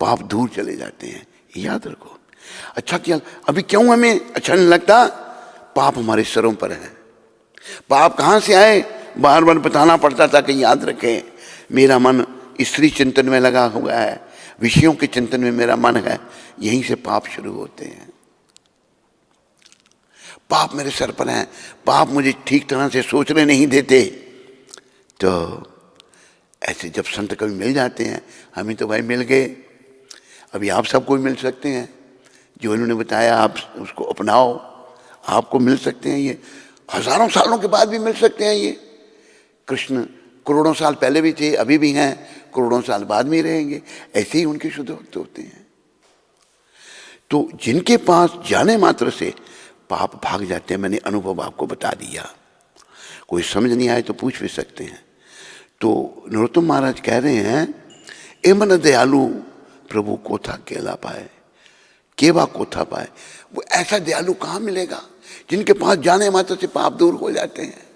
पाप दूर चले जाते हैं। याद रखो। अच्छा क्या, अभी क्यों हमें अच्छा नहीं लगता? पाप हमारे सरों पर है। पाप कहां से आए? बार बार बताना पड़ता था कि याद रखें, मेरा मन स्त्री चिंतन में लगा हुआ है, विषयों के चिंतन में मेरा मन है, यहीं से पाप शुरू होते हैं। पाप मेरे सर पर हैं, पाप मुझे ठीक तरह से सोचने नहीं देते। तो ऐसे जब संत कभी मिल जाते हैं, हमें तो भाई मिल गए, अभी आप सबको भी मिल सकते हैं। जो इन्होंने बताया आप उसको अपनाओ, आपको मिल सकते हैं। ये हजारों सालों के बाद भी मिल सकते हैं। ये कृष्ण करोड़ों साल पहले भी थे, अभी भी हैं, करोड़ों साल बाद में रहेंगे। ऐसे ही उनके शुद्ध भक्त होते हैं। तो जिनके पास जाने मात्र से पाप भाग जाते हैं, मैंने अनुभव आपको बता दिया। कोई समझ नहीं आए तो पूछ भी सकते हैं। तो नरोत्तम महाराज कह रहे हैं, ए मन दयालु प्रभु को था केला पाए, केवा को था पाए। वो ऐसा दयालु कहाँ मिलेगा जिनके पास जाने मात्र से पाप दूर हो जाते हैं?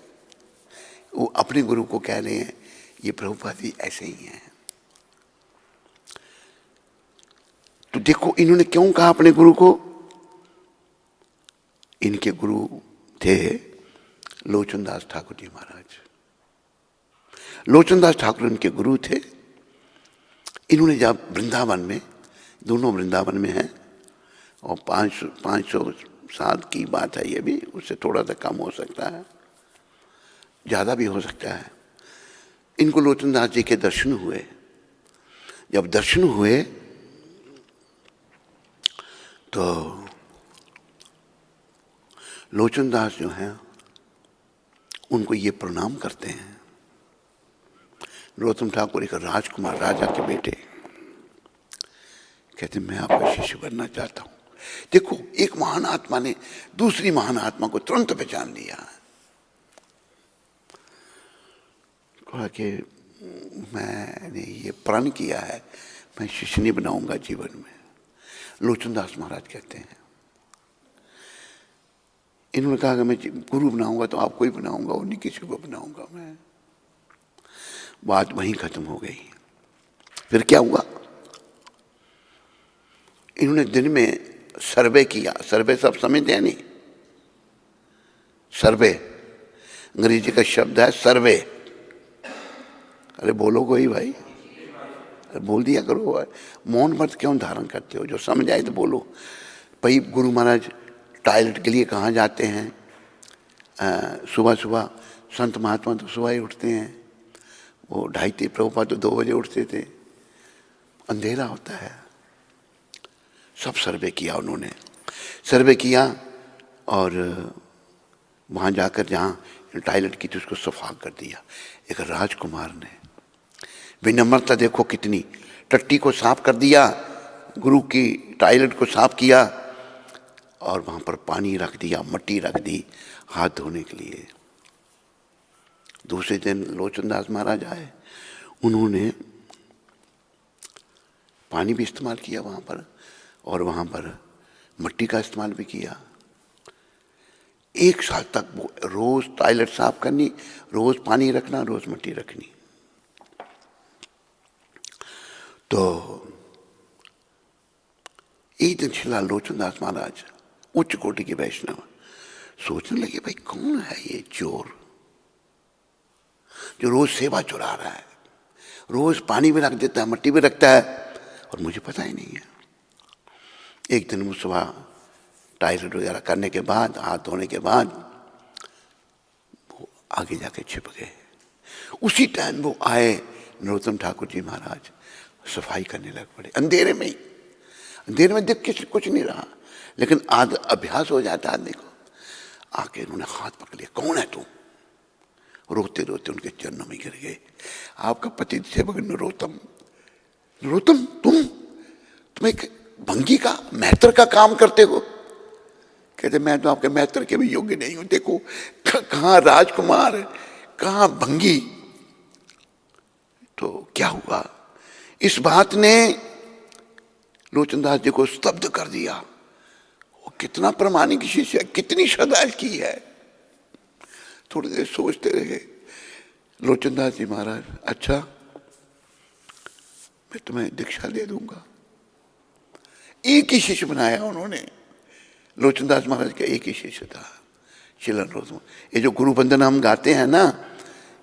वो अपने गुरु को कह रहे हैं, ये प्रभुपाद जी ऐसे ही हैं। तो देखो इन्होंने क्यों कहा अपने गुरु को? इनके गुरु थे लोचनदास ठाकुर जी महाराज। लोचनदास ठाकुर इनके गुरु थे। इन्होंने जब वृंदावन में, दोनों वृंदावन में हैं, और 500 साल की बात है ये भी, उससे थोड़ा सा कम हो सकता है, ज़्यादा भी हो सकता है। इनको लोचनदास जी के दर्शन हुए। जब दर्शन हुए तो लोचनदास जो हैं उनको ये प्रणाम करते हैं। नरोत्तम ठाकुर एक राजकुमार राजा के बेटे, कहते मैं आपका शिष्य बनना चाहता हूं। देखो एक महान आत्मा ने दूसरी महान आत्मा को तुरंत पहचान लिया। कहा कि मैंने ये प्रण किया है, मैं शिष्य नहीं बनाऊंगा जीवन में। लोचनदास महाराज कहते हैं, इन्होंने कहा कि मैं गुरु बनाऊंगा तो आपको ही बनाऊंगा और नहीं किसी को बनाऊंगा मैं। बात वहीं खत्म हो गई। फिर क्या हुआ? इन्होंने दिन में सर्वे किया। सर्वे सब समझते हैं नहीं? सर्वे अंग्रेजी का शब्द है सर्वे। अरे बोलो कोई भाई, अरे बोल दिया करो। मौन व्रत क्यों धारण करते हो? जो समझ आए तो बोलो। भाई गुरु महाराज टॉयलेट के लिए कहाँ जाते हैं? सुबह सुबह संत महात्मा तो सुबह ही उठते हैं। वो 2:30 प्रभुपाद तो 2 बजे उठते थे, अंधेरा होता है। सब सर्वे किया उन्होंने। सर्वे किया और वहाँ जाकर जहाँ टॉयलेट की थी उसको सफा कर दिया। एक राजकुमार ने विनम्रता देखो कितनी, टट्टी को साफ कर दिया, गुरु की टॉयलेट को साफ किया और वहाँ पर पानी रख दिया, मट्टी रख दी हाथ धोने के लिए। दूसरे दिन लोचनदास महाराज आए, उन्होंने पानी भी इस्तेमाल किया वहाँ पर और वहाँ पर मट्टी का इस्तेमाल भी किया। 1 साल तक वो रोज टॉयलेट साफ करनी, रोज पानी रखना, रोज मट्टी रखनी। तो एक दिन श्रीला लोचनदास महाराज उच्च कोटि के वैष्णव सोचने लगे, भाई कौन है ये चोर जो रोज सेवा चुरा रहा है, रोज पानी भी रख देता है, मट्टी भी रखता है और मुझे पता ही नहीं है। एक दिन वो सुबह टॉयलेट वगैरह करने के बाद, हाथ धोने के बाद वो आगे जाके छिप गए। उसी टाइम वो आए, नरोत्तम ठाकुर जी महाराज सफाई करने लग पड़े अंधेरे में ही। अंधेरे में देख कुछ नहीं रहा, लेकिन अभ्यास हो जाता है आदमी को। आके उन्होंने हाथ पकड़ लिया, कौन है तू? रोते रोते उनके चरणों में गिर गए। आपका पति सेवक नरोत्तम, नरोत्तम तुम एक भंगी का महतर का काम करते हो? कहते मैं तो आपके महतर के भी योग्य नहीं हूं। देखो कहां राजकुमार, कहां भंगी। तो क्या हुआ, इस बात ने लोचनदास जी को स्तब्ध कर दिया। वो कितना प्रामाणिक शिष्य है, कितनी श्रद्धा की है। थोड़ी देर सोचते रहे लोचनदास जी महाराज, अच्छा मैं तुम्हें दीक्षा दे दूंगा। एक ही शिष्य बनाया उन्होंने। लोचनदास महाराज का एक ही शिष्य था, श्री नरोत्तम। ये जो गुरु वंदना हम गाते हैं ना,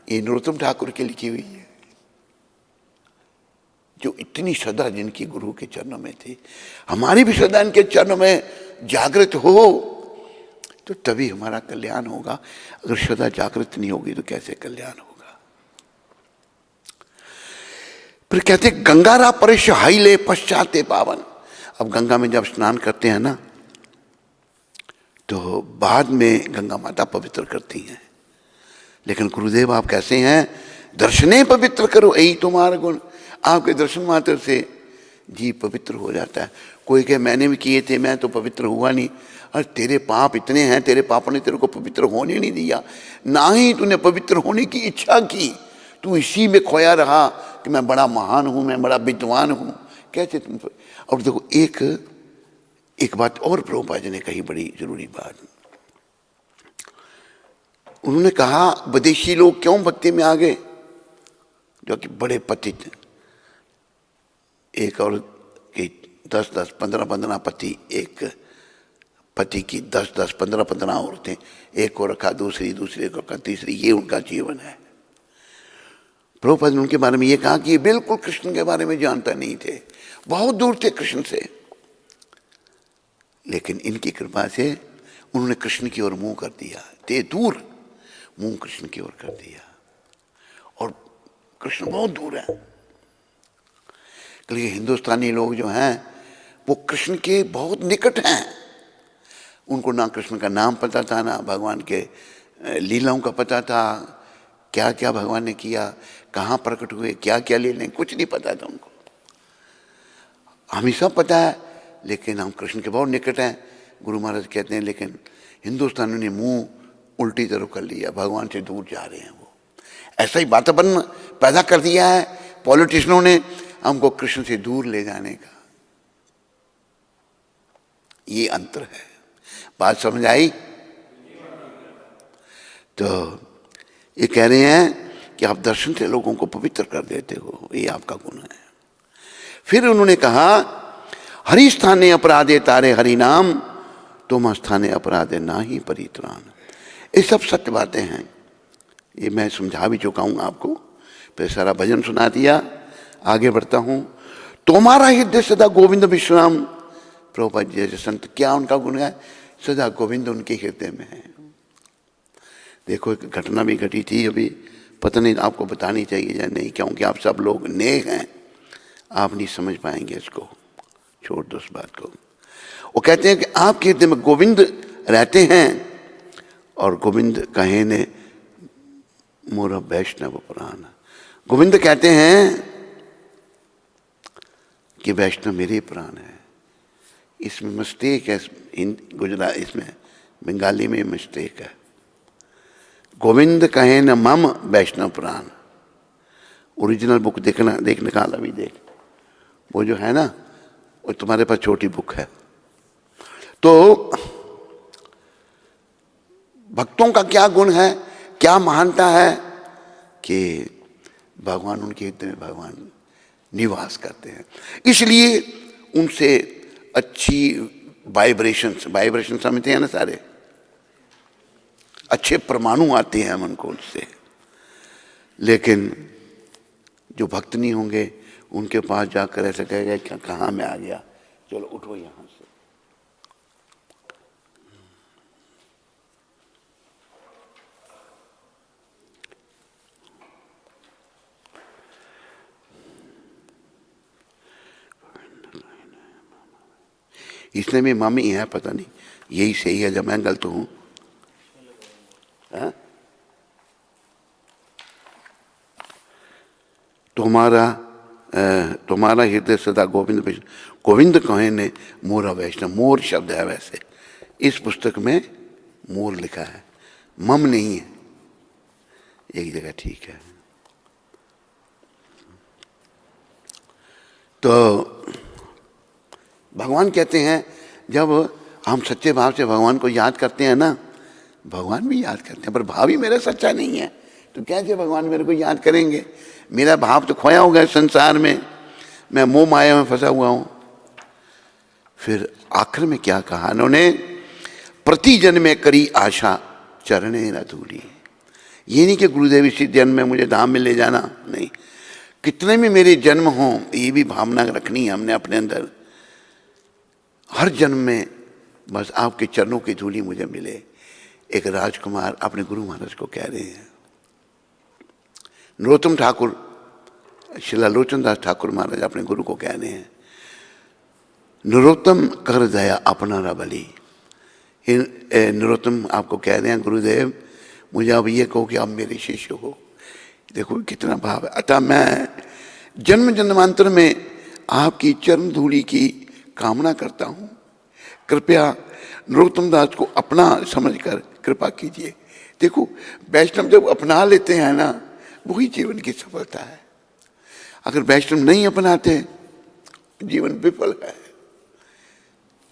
ये नरोत्तम ठाकुर की लिखी हुई है। जो इतनी श्रद्धा जिनकी गुरु के चरणों में थी, हमारी भी श्रद्धा इनके चरणों में जागृत हो तो तभी हमारा कल्याण होगा। अगर श्रद्धा जागृत नहीं होगी तो कैसे कल्याण होगा। फिर कहते गंगारा परिश हाइले पश्चाते पावन। अब गंगा में जब स्नान करते हैं ना, तो बाद में गंगा माता पवित्र करती हैं, लेकिन गुरुदेव आप कैसे हैं, दर्शने पवित्र करो यही तुम्हारा गुण। आपके दर्शन मात्र से जी पवित्र हो जाता है। कोई कहे मैंने भी किए थे, मैं तो पवित्र हुआ नहीं। अरे तेरे पाप इतने हैं, तेरे पापों ने तेरे को पवित्र होने नहीं दिया, ना ही तूने पवित्र होने की इच्छा की। तू इसी में खोया रहा कि मैं बड़ा महान हूं, मैं बड़ा विद्वान हूं। कैसे तुम। और देखो एक बात और प्रभुपाद जी ने कही, बड़ी जरूरी बात। उन्होंने कहा विदेशी लोग क्यों भक्ति में आ गए, जो कि बड़े पतित, एक और की 10-10, 15-15 पति, एक पति की 10-10, 15-15 औरतें, एक को रखा, दूसरी को रखा, तीसरी, ये उनका जीवन है। प्रभुपाद ने उनके बारे में ये कहा कि ये बिल्कुल कृष्ण के बारे में जानता नहीं थे, बहुत दूर थे कृष्ण से, लेकिन इनकी कृपा से उन्होंने कृष्ण की ओर मुंह कर दिया। ते दूर, मुंह कृष्ण की ओर कर दिया, और कृष्ण बहुत दूर है। क्योंकि हिंदुस्तानी लोग जो हैं वो कृष्ण के बहुत निकट हैं। उनको ना कृष्ण का नाम पता था, ना भगवान के लीलाओं का पता था, क्या क्या भगवान ने किया, कहाँ प्रकट हुए, क्या क्या लीलाएं, कुछ नहीं पता था उनको। हमें सब पता है, लेकिन हम कृष्ण के बहुत निकट हैं। गुरु महाराज कहते हैं लेकिन हिंदुस्तानियों ने मुंह उल्टी तरफ कर लिया, भगवान से दूर जा रहे हैं वो। ऐसा ही वातावरण पैदा कर दिया है पॉलिटिशियनों ने, हमको कृष्ण से दूर ले जाने का। ये अंतर है। बात समझ आई? तो ये कह रहे हैं कि आप दर्शन से लोगों को पवित्र कर देते हो, ये आपका गुण है। फिर उन्होंने कहा हरि स्थाने अपराधे तारे हरि नाम, तुम स्थाने अपराधे ना ही परित्राण। ये सब सत्य बातें हैं, ये मैं समझा भी चुका हूं आपको। फिर सारा भजन सुना दिया, आगे बढ़ता हूं। तुम्हारा हृदय सदा गोविंद विश्राम। प्रभुपाद जी जैसे संत, क्या उनका गुण है, सदा गोविंद उनके हृदय में है। देखो एक घटना भी घटी थी अभी, पता नहीं आपको बतानी चाहिए या नहीं, क्योंकि आप सब लोग नए हैं, आप नहीं समझ पाएंगे इसको, छोड़ दो उस बात को। वो कहते हैं कि आपके हृदय में गोविंद रहते हैं, और गोविंद कहे ने मोर वैष्णव पुराण। गोविंद कहते हैं कि वैष्णव मेरे प्राण है। इसमें मिस्टेक है, गुजरात इसमें बंगाली में मिस्टेक है। गोविंद कहे न मम वैष्णव प्राण। ओरिजिनल बुक देखना, देख निकाल अभी देख, वो जो है ना, वो तुम्हारे पास छोटी बुक है। तो भक्तों का क्या गुण है, क्या महानता है कि भगवान उनके हृदय में भगवान निवास करते हैं। इसलिए उनसे अच्छी वाइब्रेशन समझते हैं ना, सारे अच्छे परमाणु आते हैं मन को उनसे। लेकिन जो भक्त नहीं होंगे उनके पास जाकर ऐसा कहेगा क्या कहाँ मैं आ गया, चलो उठो यहां से। इसने भी मम्मी है, पता नहीं यही सही है जब मैं गलत हूं। तुम्हारा हृदय सदा गोविंद वैष्णव। गोविंद कहे ने मोरा वैष्णव, मोर शब्द है वैसे इस पुस्तक में मोर लिखा है, मम नहीं है, एक जगह ठीक है। तो भगवान कहते हैं जब हम सच्चे भाव से भगवान को याद करते हैं ना, भगवान भी याद करते हैं, पर भाव ही मेरा सच्चा नहीं है तो कैसे भगवान मेरे को याद करेंगे। मेरा भाव तो खोया हो गया संसार में, मैं मोह माया में फंसा हुआ हूं। फिर आखिर में क्या कहा उन्होंने, प्रति जन्म में करी आशा चरणे न धूली। ये नहीं कि गुरुदेव इसी जन्म में मुझे धाम में ले जाना, नहीं, कितने भी मेरे जन्म हों ये भी भावना रखनी है हमने अपने अंदर। हर जन्म में बस आपके चरणों की धूली मुझे मिले। एक राजकुमार अपने गुरु महाराज को कह रहे हैं, नरोत्तम ठाकुर, शिला लोचन दास ठाकुर महाराज अपने गुरु को कह रहे हैं, नरोत्तम कर दया अपना रबली। नरोत्तम आपको कह रहे हैं गुरुदेव मुझे अब ये कहो कि आप मेरे शिष्य हो। देखो कितना भाव है। अतः मैं जन्म जन्मांतर में आपकी चरण धूली की कामना करता हूं, कृपया नरोत्तम दास को अपना समझकर कृपा कीजिए। देखो वैष्णव जब अपना लेते हैं ना, वही जीवन की सफलता है। अगर वैष्णव नहीं अपनाते जीवन विफल है।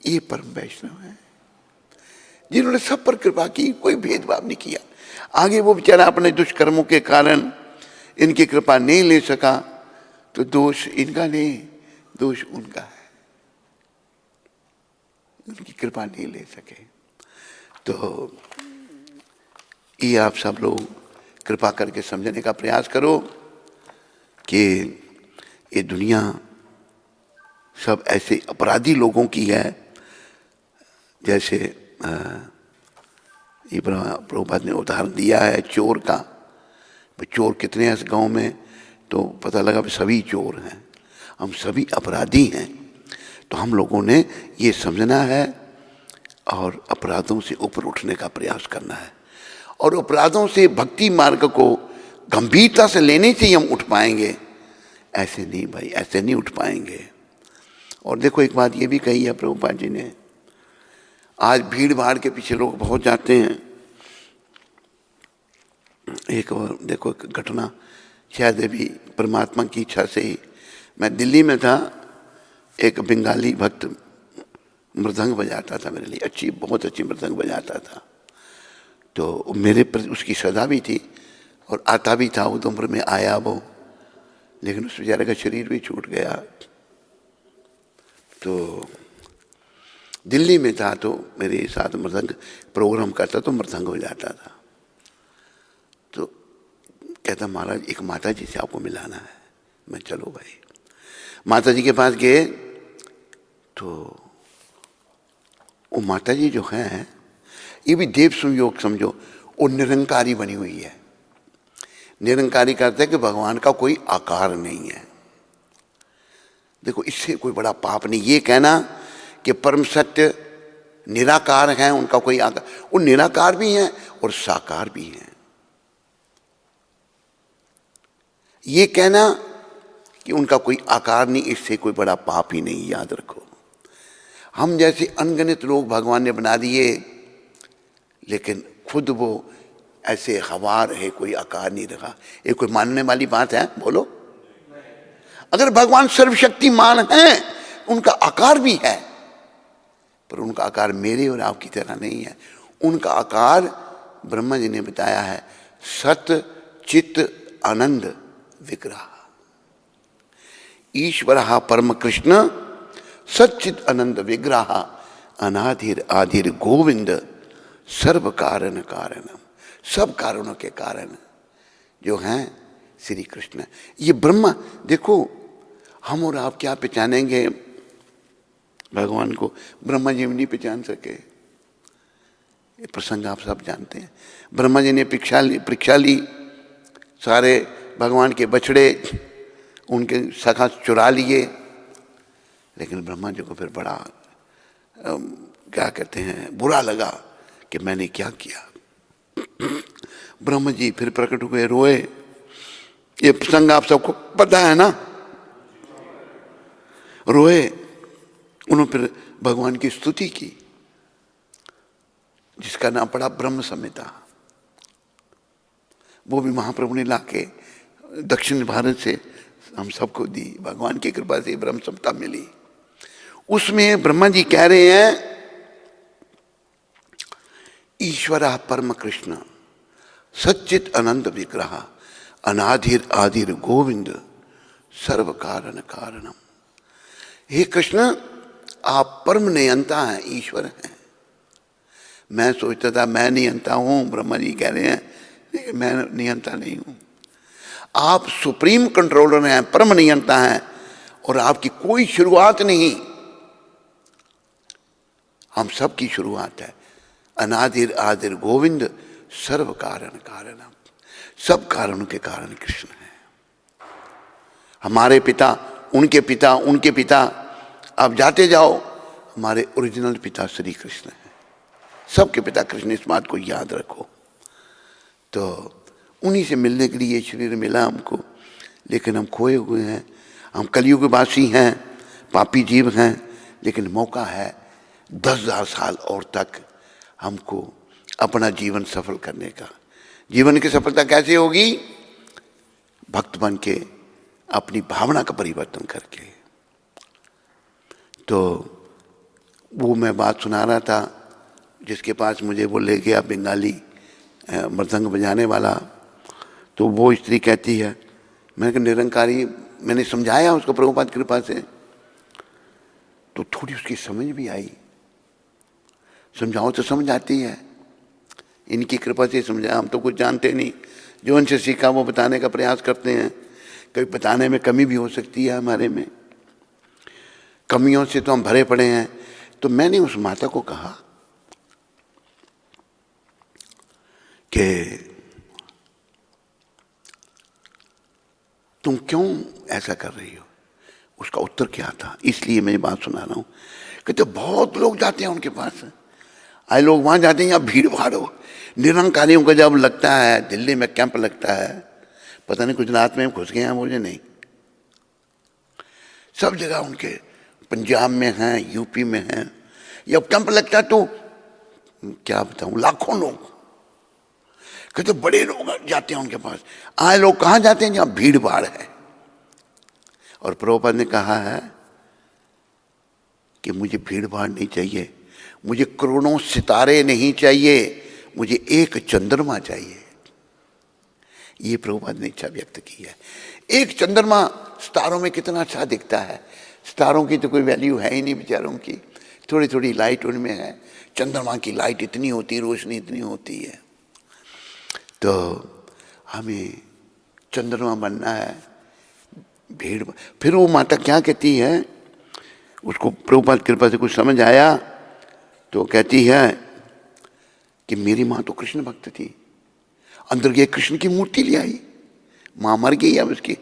ये परम वैष्णव है जिन्होंने सब पर कृपा की, कोई भेदभाव नहीं किया। आगे वो बेचारा अपने दुष्कर्मों के कारण इनकी कृपा नहीं ले सका तो दोष इनका नहीं, दोष उनका है, उनकी कृपा नहीं ले सके। तो ये आप सब लोग कृपा करके समझने का प्रयास करो कि ये दुनिया सब ऐसे अपराधी लोगों की है। जैसे ये प्रभुपाद ने उदाहरण दिया है चोर का, चोर कितने हैं इस गांव में, तो पता लगा कि सभी चोर हैं, हम सभी अपराधी हैं। तो हम लोगों ने ये समझना है और अपराधों से ऊपर उठने का प्रयास करना है। और अपराधों से भक्ति मार्ग को गंभीरता से लेने से ही हम उठ पाएंगे, ऐसे नहीं भाई, ऐसे नहीं उठ पाएंगे। और देखो एक बात ये भी कही है प्रभुपाद जी ने, आज भीड़ भाड़ के पीछे लोग बहुत जाते हैं। एक और देखो एक घटना, शायद भी परमात्मा की इच्छा से ही, मैं दिल्ली में था, एक बंगाली भक्त मृदंग बजाता था मेरे लिए, अच्छी बहुत अच्छी मृदंग बजाता था। तो मेरे पर उसकी सदा भी थी और आता भी था, उस उम्र में आया वो, लेकिन उस बेचारे का शरीर भी छूट गया। तो दिल्ली में था तो मेरे साथ मृदंग प्रोग्राम करता तो मृदंग हो जाता था। तो कहता महाराज एक माता जी से आपको मिलाना है। मैं चलो भाई, माता जी के पास गए तो वो माता जी जो हैं, ये भी देव संयोग समझो, वो निरंकारी बनी हुई है। निरंकारी करते हैं कि भगवान का कोई आकार नहीं है। देखो इससे कोई बड़ा पाप नहीं ये कहना कि परम सत्य निराकार हैं, उनका कोई आकार, वो निराकार भी हैं और साकार भी हैं। ये कहना कि उनका कोई आकार नहीं, इससे कोई बड़ा पाप ही नहीं। याद रखो, हम जैसे अनगिनत लोग भगवान ने बना दिए, लेकिन खुद वो ऐसे हवार है, कोई आकार नहीं रखा। ये कोई मानने वाली बात है? बोलो। अगर भगवान सर्वशक्तिमान हैं, उनका आकार भी है, पर उनका आकार मेरे और आपकी तरह नहीं है। उनका आकार ब्रह्मा जी ने बताया है, सत चित आनंद विग्रह। ईश्वर परम कृष्ण सच्चित आनंद विग्रह अनाधिर आधिर गोविंद सर्व कारण कारणम। सब कारणों के कारण जो हैं श्री कृष्ण। ये ब्रह्मा, देखो हम और आप क्या पहचानेंगे भगवान को? ब्रह्मा जी नहीं पहचान सके। ये प्रसंग आप सब जानते हैं। ब्रह्मा जी ने परीक्षा ली, सारे भगवान के बछड़े उनके सखा चुरा लिए, लेकिन ब्रह्मा जी को फिर बड़ा क्या कहते हैं, बुरा लगा कि मैंने क्या किया। ब्रह्मा जी फिर प्रकट हुए, रोए। ये प्रसंग आप सबको पता है ना? रोए, उन्होंने फिर भगवान की स्तुति की, जिसका नाम पड़ा ब्रह्म संहिता। वो भी महाप्रभु ने लाके दक्षिण भारत से हम सबको दी। भगवान की कृपा से ब्रह्म संहिता मिली। उसमें ब्रह्मा जी कह रहे हैं, ईश्वर परम कृष्ण सच्चित अनंत विग्रह अनाधिर आधिर गोविंद सर्व कारण कारणम। हे कृष्ण, आप परम नियंता हैं, ईश्वर हैं। मैं सोचता था मैं नियंता हूं, ब्रह्मा जी कह रहे हैं लेकिन मैं नियंता नहीं हूं। आप सुप्रीम कंट्रोलर हैं, परम नियंता हैं, और आपकी कोई शुरुआत नहीं, हम सब की शुरुआत है। अनादिर आदिर गोविंद सर्व कारण कारणम। सब कारणों के कारण कृष्ण है। हमारे पिता, उनके पिता, उनके पिता, आप जाते जाओ, हमारे ओरिजिनल पिता श्री कृष्ण है। सबके पिता कृष्ण, इस बात को याद रखो। तो उन्हीं से मिलने के लिए शरीर मिला हमको, लेकिन हम खोए हुए हैं। हम कलयुगवासी हैं, पापी जीव हैं, लेकिन मौका है 10,000 साल और तक हमको अपना जीवन सफल करने का। जीवन की सफलता कैसे होगी? भक्त बन के, अपनी भावना का परिवर्तन करके। तो वो मैं बात सुना रहा था, जिसके पास मुझे वो ले गया बंगाली मृदंग बजाने वाला। तो वो स्त्री कहती है, मैंने कहा निरंकारी, मैंने समझाया उसको प्रभुपाद कृपा से, तो थोड़ी उसकी समझ भी आई। समझाओ तो समझ आती है, इनकी कृपा से समझाया। हम तो कुछ जानते नहीं, जो उनसे सीखा वो बताने का प्रयास करते हैं। कभी बताने में कमी भी हो सकती है, हमारे में कमियों से तो हम भरे पड़े हैं। तो मैंने उस माता को कहा कि तुम क्यों ऐसा कर रही हो? उसका उत्तर क्या था, इसलिए मैं बात सुना रहा हूं। कहते बहुत लोग जाते हैं उनके पास, आए लोग वहां जाते हैं, यहाँ भीड़ भाड़ हो। निरंकारियों का जब लगता है, दिल्ली में कैंप लगता है, पता नहीं गुजरात में घुस गए हैं मुझे नहीं, सब जगह उनके, पंजाब में हैं, यूपी में हैं। जब कैंप लगता है तो क्या बताऊं, लाखों लोग, कहते बड़े लोग जाते हैं उनके पास। आए लोग कहाँ जाते हैं? जहाँ भीड़ भाड़ है। और प्रभुपाद ने कहा है कि मुझे भीड़ भाड़ नहीं चाहिए, मुझे करोड़ों सितारे नहीं चाहिए, मुझे एक चंद्रमा चाहिए। ये प्रभुपाद ने इच्छा व्यक्त की है। एक चंद्रमा सितारों में कितना अच्छा दिखता है। सितारों की तो कोई वैल्यू है ही नहीं बेचारों की, थोड़ी थोड़ी लाइट उनमें है। चंद्रमा की लाइट इतनी होती है, रोशनी इतनी होती है। तो हमें चंद्रमा बनना है, भीड़। फिर वो माता क्या कहती है, उसको प्रभुपाद कृपा से कुछ समझ आया, तो कहती है कि मेरी माँ तो कृष्ण भक्त थी, अंदर गए कृष्ण की मूर्ति ले आई, माँ मर गई अब उसकी।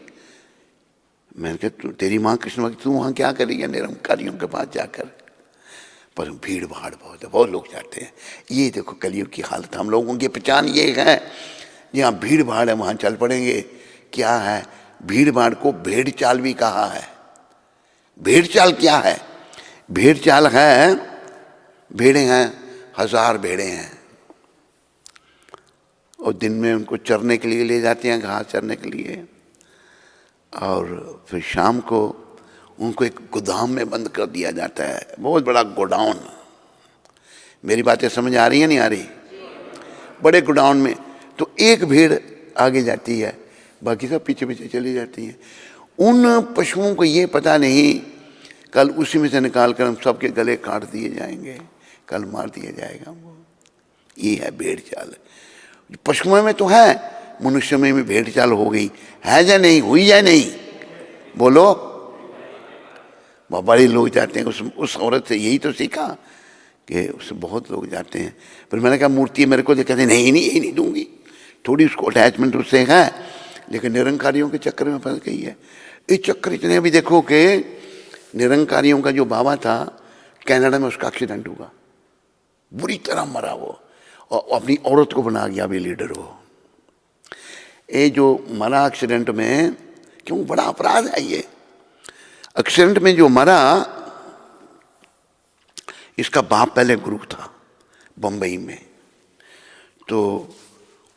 मैंने कहा तेरी माँ कृष्ण भक्त, तू वहाँ क्या करेगी निरंकारियों के पास जाकर? पर भीड़ भाड़ बहुत है, बहुत लोग जाते हैं। ये देखो कलयुग की हालत, हम लोगों की पहचान ये है, जहाँ भीड़ भाड़ है वहाँ चल पड़ेंगे। क्या है? भीड़ भाड़ को भेड़ चाल भी कहा है। भेड़ चाल क्या है? भेड़ चाल है, भेड़े हैं, 1000 भेड़े हैं, और दिन में उनको चरने के लिए ले जाते हैं, घास चरने के लिए, और फिर शाम को उनको एक गोदाम में बंद कर दिया जाता है, बहुत बड़ा गोडाउन। मेरी बातें समझ आ रही है नहीं आ रही? बड़े गोडाउन में तो एक भेड़ आगे जाती है, बाकी सब पीछे पीछे चली जाती हैं। उन पशुओं को ये पता नहीं कल उसी में से निकाल कर हम सबके गले काट दिए जाएंगे, कल मार दिया जाएगा वो। ये है भेड़ चाल। पशुओं में तो है, मनुष्य में भी भेड़ चाल हो गई है या नहीं हुई या नहीं? बोलो। बड़े लोग जाते हैं, उस औरत से यही तो सीखा कि उससे बहुत लोग जाते हैं। फिर मैंने कहा मूर्ति मेरे को, कहते नहीं नहीं यही नहीं दूंगी। थोड़ी उसको अटैचमेंट उससे है, लेकिन निरंकारियों के चक्कर में फंस गई है। इस चक्कर इतने भी देखो कि निरंकारियों का जो बाबा था कनाडा में, उसका एक्सीडेंट हुआ, बुरी तरह मरा वो, और अपनी औरत को बना गया अभी लीडर वो। ये जो मरा एक्सीडेंट में, क्यों बड़ा अपराध है ये। एक्सीडेंट में जो मरा, इसका बाप पहले गुरु था बंबई में, तो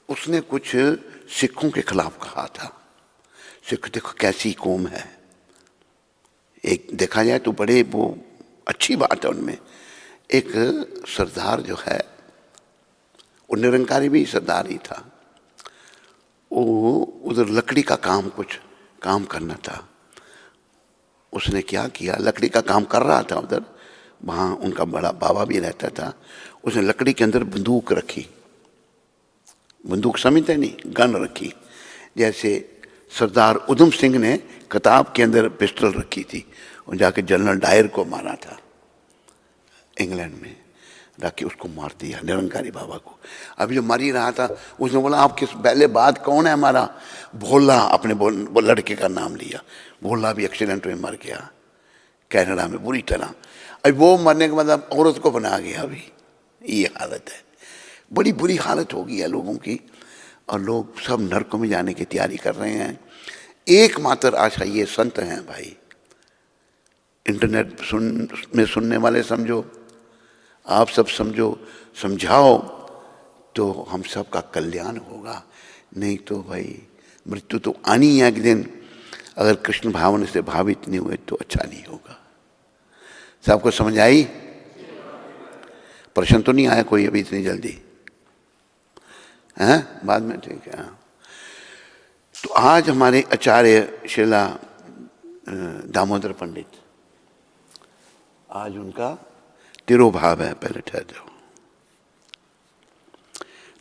उसने कुछ सिखों के खिलाफ कहा था। सिख देखो कैसी कौम है, एक देखा जाए तो बड़े वो अच्छी बात है उनमें। एक सरदार जो है, वो निरंकारी भी सरदार ही था, वो उधर लकड़ी का कुछ काम करना था। उसने क्या किया, लकड़ी का काम कर रहा था उधर, वहाँ उनका बड़ा बाबा भी रहता था। उसने लकड़ी के अंदर बंदूक रखी, बंदूक समझते नहीं, गन रखी। जैसे सरदार उधम सिंह ने किताब के अंदर पिस्टल रखी थी और जाके जनरल डायर को मारा था इंग्लैंड में, जाके उसको मार दिया निरंकारी बाबा को। अभी जो मर ही रहा था, उसने बोला आप किस पहले बात कौन है हमारा? भोला, अपने लड़के का नाम लिया। भोला भी एक्सीडेंट में मर गया कनाडा में बुरी तरह। अब वो मरने के बाद औरत को बना गया। अभी ये हालत है, बड़ी बुरी हालत हो गई है लोगों की, और लोग सब नरकों में जाने की तैयारी कर रहे हैं। एकमात्र आशा ये संत हैं भाई। इंटरनेट में सुनने वाले समझो, आप सब समझो, समझाओ तो हम सब का कल्याण होगा। नहीं तो भाई मृत्यु तो आनी है एक दिन। अगर कृष्ण भावना से भावित नहीं हुए तो अच्छा नहीं होगा। सबको समझ आई? प्रश्न तो नहीं आया कोई अभी इतनी जल्दी? हैं बाद में, ठीक है। तो आज हमारे आचार्य शिला दामोदर पंडित, आज उनका तिरोभाव है। पहले ठहर जाओ।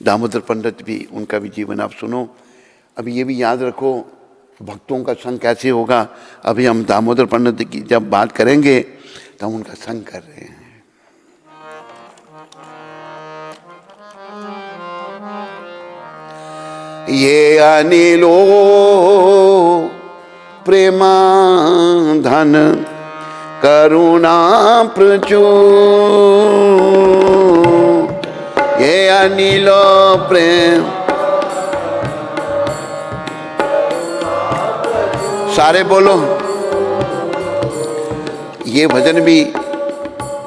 दामोदर पंडित भी, उनका भी जीवन आप सुनो। अभी ये भी याद रखो भक्तों का संग कैसे होगा। अभी हम दामोदर पंडित की जब बात करेंगे तो हम उनका संग कर रहे हैं। ये अनिलो प्रेमा धन करुणा प्रचुर, ये अनिलो प्रेम। सारे बोलो। ये भजन भी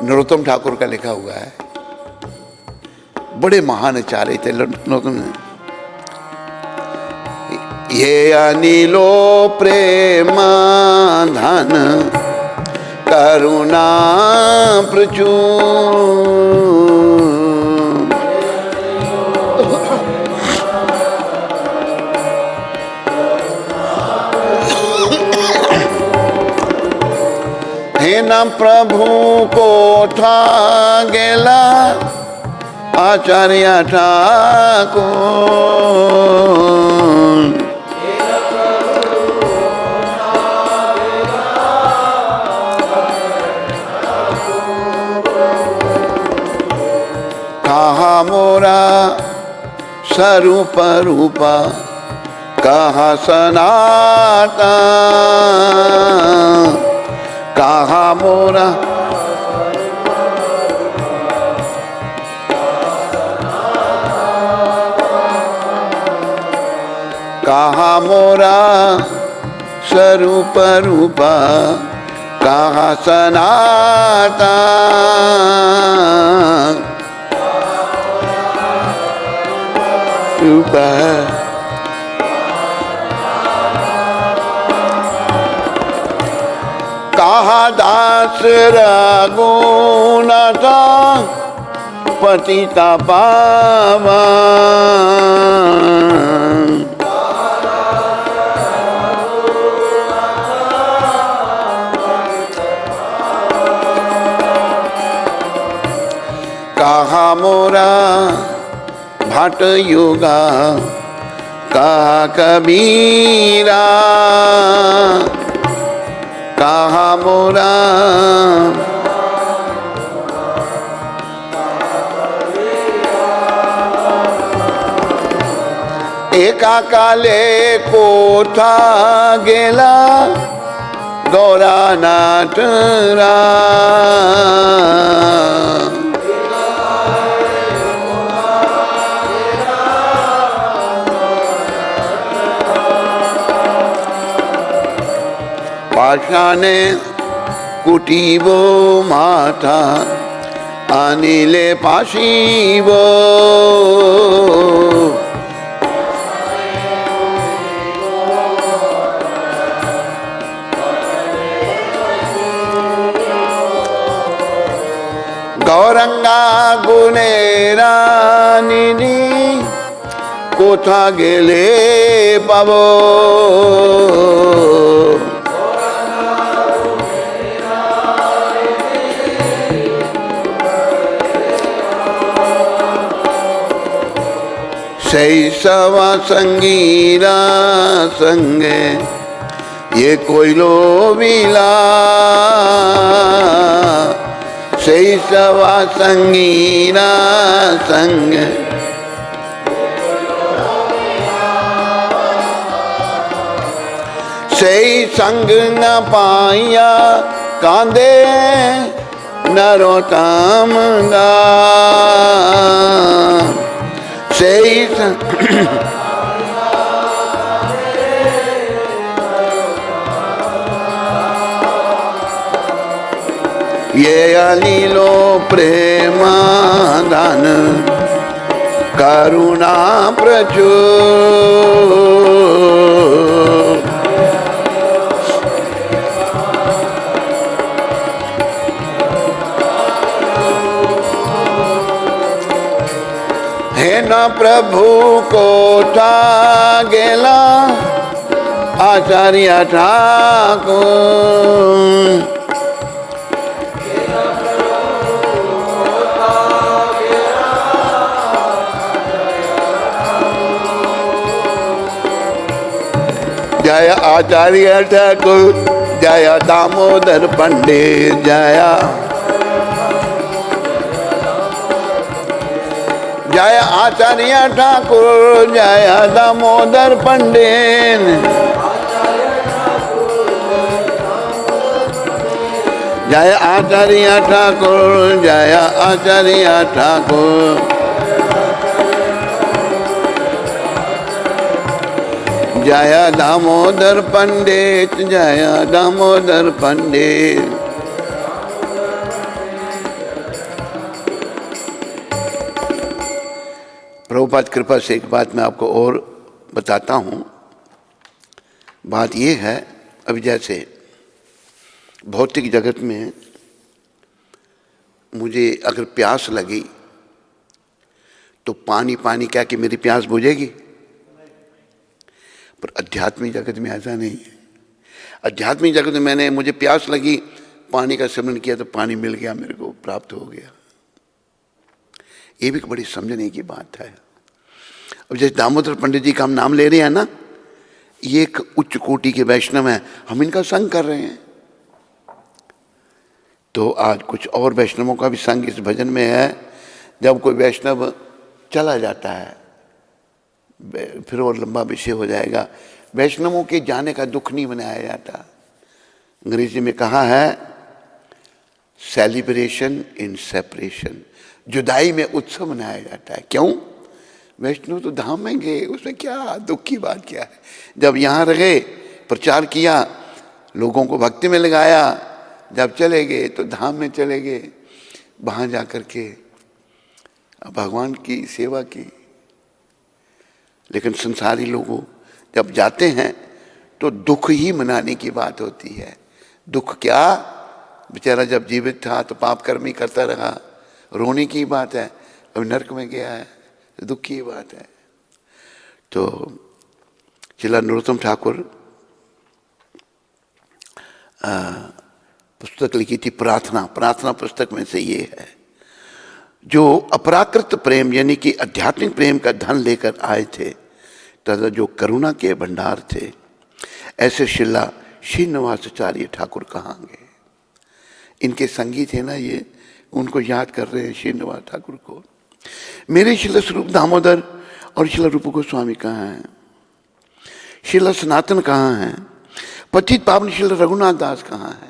नरोत्तम ठाकुर का लिखा हुआ है। बड़े महान आचार्य थे नरोत्तम। ये अनिलो प्रेम धन करुणा प्रचुर, हे न प्रभु को था गेला आचार्य ठाकुर, कहा मोरा स्वरूप रूपा, कहा सनातन, कहा मोरा कहा मोरा स्वरूप रूपा, कहा सनातन रूपा। कहा दास रघुनाथ पतिता पावन, कहा मोरा भाट युगा, कहा कबीरा, कहा मोरा एका काले कोठा गेला गौरानाथ राम। पाषाणे कुटीबो माथा, अनिले पाशिबो, गौरंगा गुनेरा निधि, कोथा गेले पाबो। शैशवा संगीरा संगे ये कोई लो विला, शैशवा संगीरा संग सही संग न पाया कांदे नरोत्तम दास। सही ये अलीलो प्रेमादान करुणा प्रचुर, हे न प्रभु कोठा गेला आचार्य ठाकुर। जय आचार्य ठाकुर, जय दामोदर पंडित, जय आचार्य ठाकुर, जय दामोदर पंडित, जय आचार्य ठाकुर, जय आचार्य ठाकुर, जय दामोदर पंडित, जय दामोदर पंडित। प्रभुपाद कृपा से एक बात मैं आपको और बताता हूँ। बात ये है, अभी जैसे भौतिक जगत में मुझे अगर प्यास लगी तो पानी पानी क्या कि मेरी प्यास बुझेगी, पर आध्यात्मिक जगत में ऐसा नहीं है। आध्यात्मिक जगत में मुझे प्यास लगी, पानी का सेवन किया तो पानी मिल गया, मेरे को प्राप्त हो गया। ये भी बड़ी समझने की बात है। अब जैसे दामोदर पंडित जी का हम नाम ले रहे हैं ना, ये एक उच्च कोटि के वैष्णव हैं, हम इनका संग कर रहे हैं। तो आज कुछ और वैष्णवों का भी संग इस भजन में है। जब कोई वैष्णव चला जाता है, फिर और लंबा विषय हो जाएगा, वैष्णवों के जाने का दुख नहीं मनाया जाता। अंग्रेजी में कहा है सेलिब्रेशन इन सेपरेशन, जुदाई में उत्सव मनाया जाता है। क्यों? वैष्णव तो धाम में गए, उसमें क्या दुख की बात क्या है। जब यहाँ रहे, प्रचार किया, लोगों को भक्ति में लगाया, जब चले गए तो धाम में चले गए, वहाँ जा कर के भगवान की सेवा की। लेकिन संसारी लोगों जब जाते हैं तो दुख ही मनाने की बात होती है। दुख क्या, बेचारा जब जीवित था तो पाप कर्म ही करता रहा, रोने की बात है। अब नरक में गया है तो दुख की बात है। तो श्रील नरोत्तम ठाकुर पुस्तक लिखी थी प्रार्थना, प्रार्थना पुस्तक में से ये है, जो अपराकृत प्रेम यानी कि आध्यात्मिक प्रेम का धन लेकर आए थे तथा जो करुणा के भंडार थे, ऐसे श्रीला श्रीनिवासाचार्य ठाकुर कहाँ गए। इनके संगी थे ना ये, उनको याद कर रहे हैं श्रीनिवास ठाकुर को। मेरे श्रील स्वरूप दामोदर और श्रील रूप गोस्वामी कहाँ हैं, श्रील सनातन कहाँ हैं, पतित पावन श्रील रघुनाथ दास कहाँ हैं।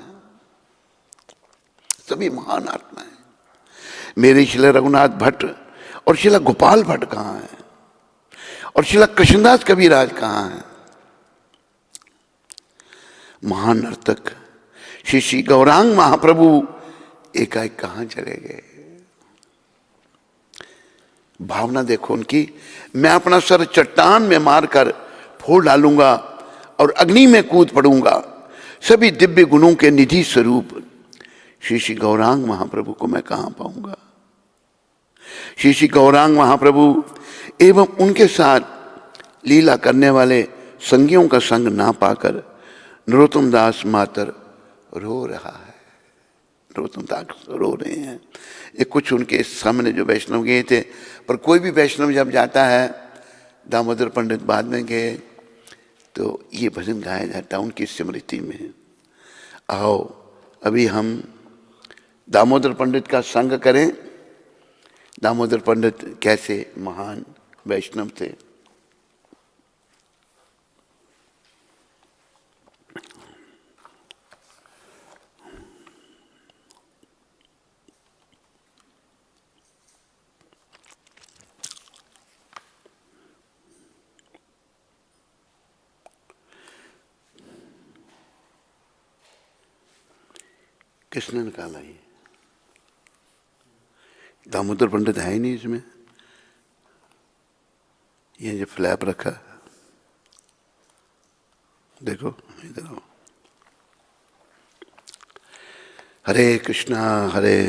सभी महान आत्मा है। मेरे श्रील रघुनाथ भट्ट और श्रील गोपाल भट्ट कहाँ हैं, और श्रील कृष्णदास कबीराज कहाँ हैं। महान नर्तक श्री श्री गौरांग महाप्रभु एकाएक कहाँ चले गए। भावना देखो उनकी, मैं अपना सर चट्टान में मारकर फोड़ डालूंगा और अग्नि में कूद पड़ूंगा, सभी दिव्य गुणों के निधि स्वरूप श्री श्री गौरांग महाप्रभु को मैं कहां पाऊंगा। श्री श्री गौरांग महाप्रभु एवं उनके साथ लीला करने वाले संगियों का संग ना पाकर नरोत्तम दास मातर रो रहा है। नरोत्तम दास रो रहे हैं। ये कुछ उनके सामने जो वैष्णव गए थे, पर कोई भी वैष्णव जब जाता है, दामोदर पंडित बाद में गए, तो ये भजन गाया जाता है उनकी स्मृति में। आओ अभी हम दामोदर पंडित का संग करें। दामोदर पंडित कैसे महान वैष्णव थे। किसने निकाला ये? दामोदर पंडित है ही नहीं इसमें। ये जो फ्लैप रखा, देखो इधर आओ। हरे कृष्णा हरे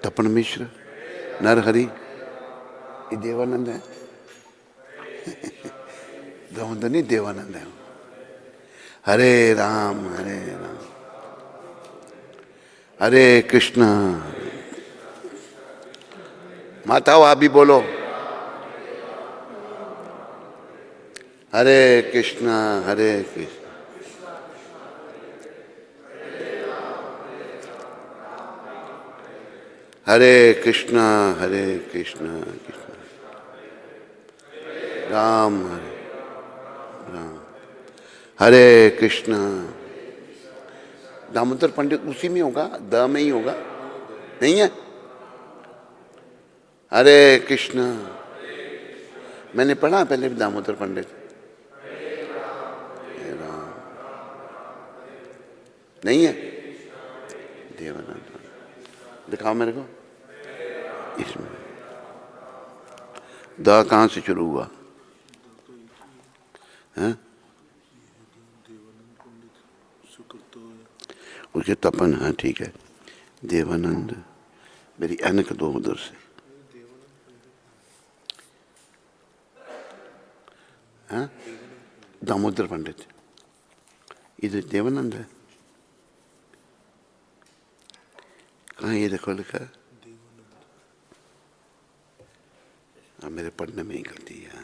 तपन मिश्र नर हरि, ये देवानंद है। दामोदर नहीं, देवानंद है। हरे राम हरे कृष्णा। माताओं आप भी बोलो, हरे कृष्णा हरे कृष्णा। हरे कृष्णा कृष्णा राम हरे राम, हरे कृष्णा। दामोदर पंडित उसी में होगा, द में ही होगा, नहीं है? हरे कृष्णा मैंने पढ़ा पहले भी, दामोदर पंडित। राम नहीं है? देवानंद दिखाओ मेरे को। इसमें द कहाँ से शुरू हुआ है? उसके तपन, हाँ ठीक है। देवानंद, मेरी अनक दो उधर से। हाँ दामोदर पंडित, इधर देवानंद है। कहाँ ये देखो लिखा है? हाँ मेरे पढ़ने में ही गलती है।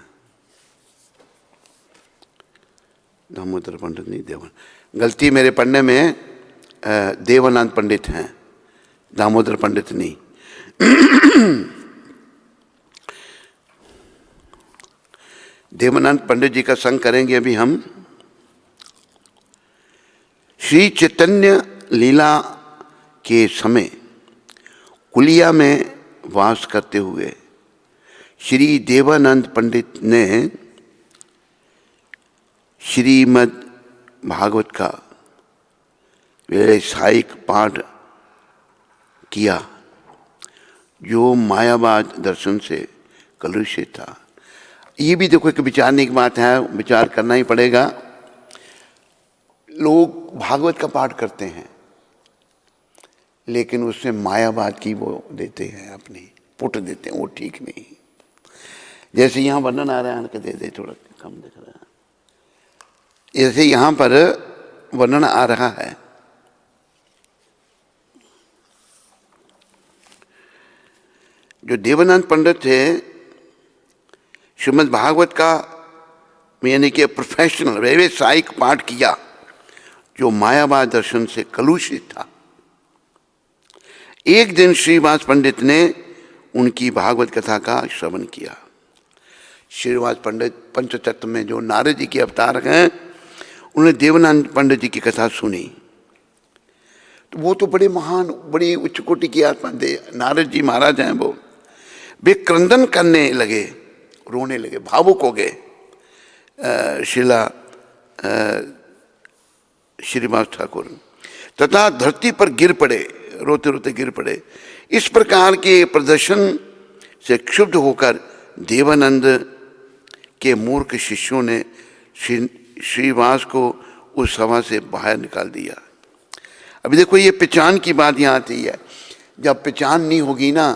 दामोदर पंडित नहीं, देवानंद। गलती मेरे पढ़ने में देवानंद पंडित हैं, दामोदर पंडित नहीं। देवानंद पंडित जी का संग करेंगे अभी हम। श्री चैतन्य लीला के समय कुलिया में वास करते हुए श्री देवानंद पंडित ने श्रीमद् भागवत का व्यावसायिक पाठ किया जो मायावाद दर्शन से कलुषित था। ये भी देखो एक विचारने की बात है, विचार करना ही पड़ेगा। लोग भागवत का पाठ करते हैं लेकिन उसमें मायावाद की वो देते हैं, अपनी पुट देते हैं, वो ठीक नहीं। जैसे यहाँ वर्णन आ रहा है कि दे थोड़ा कम दिख रहा है, जैसे यहाँ पर वर्णन आ रहा है जो देवानंद पंडित थे श्रीमद् भागवत का यानी कि प्रोफेशनल व्यावसायिक पाठ किया जो मायावाद दर्शन से कलुषित था। एक दिन श्रीवास पंडित ने उनकी भागवत कथा का श्रवण किया। श्रीवास पंडित पंचतत्व में जो नारद जी के अवतार हैं, उन्होंने देवानंद पंडित जी की कथा सुनी तो वो तो बड़े महान, बड़ी उच्च कोटि की आत्मा थे। नारद जी महाराज हैं वो, वे क्रंदन करने लगे, रोने लगे, भावुक हो गए शिला श्रीवास ठाकुर, तथा धरती पर गिर पड़े, रोते रोते गिर पड़े। इस प्रकार के प्रदर्शन से क्षुब्ध होकर देवानंद के मूर्ख शिष्यों ने श्रीवास को उस सभा से बाहर निकाल दिया। अभी देखो ये पहचान की बात यहाँ आती है। जब पहचान नहीं होगी ना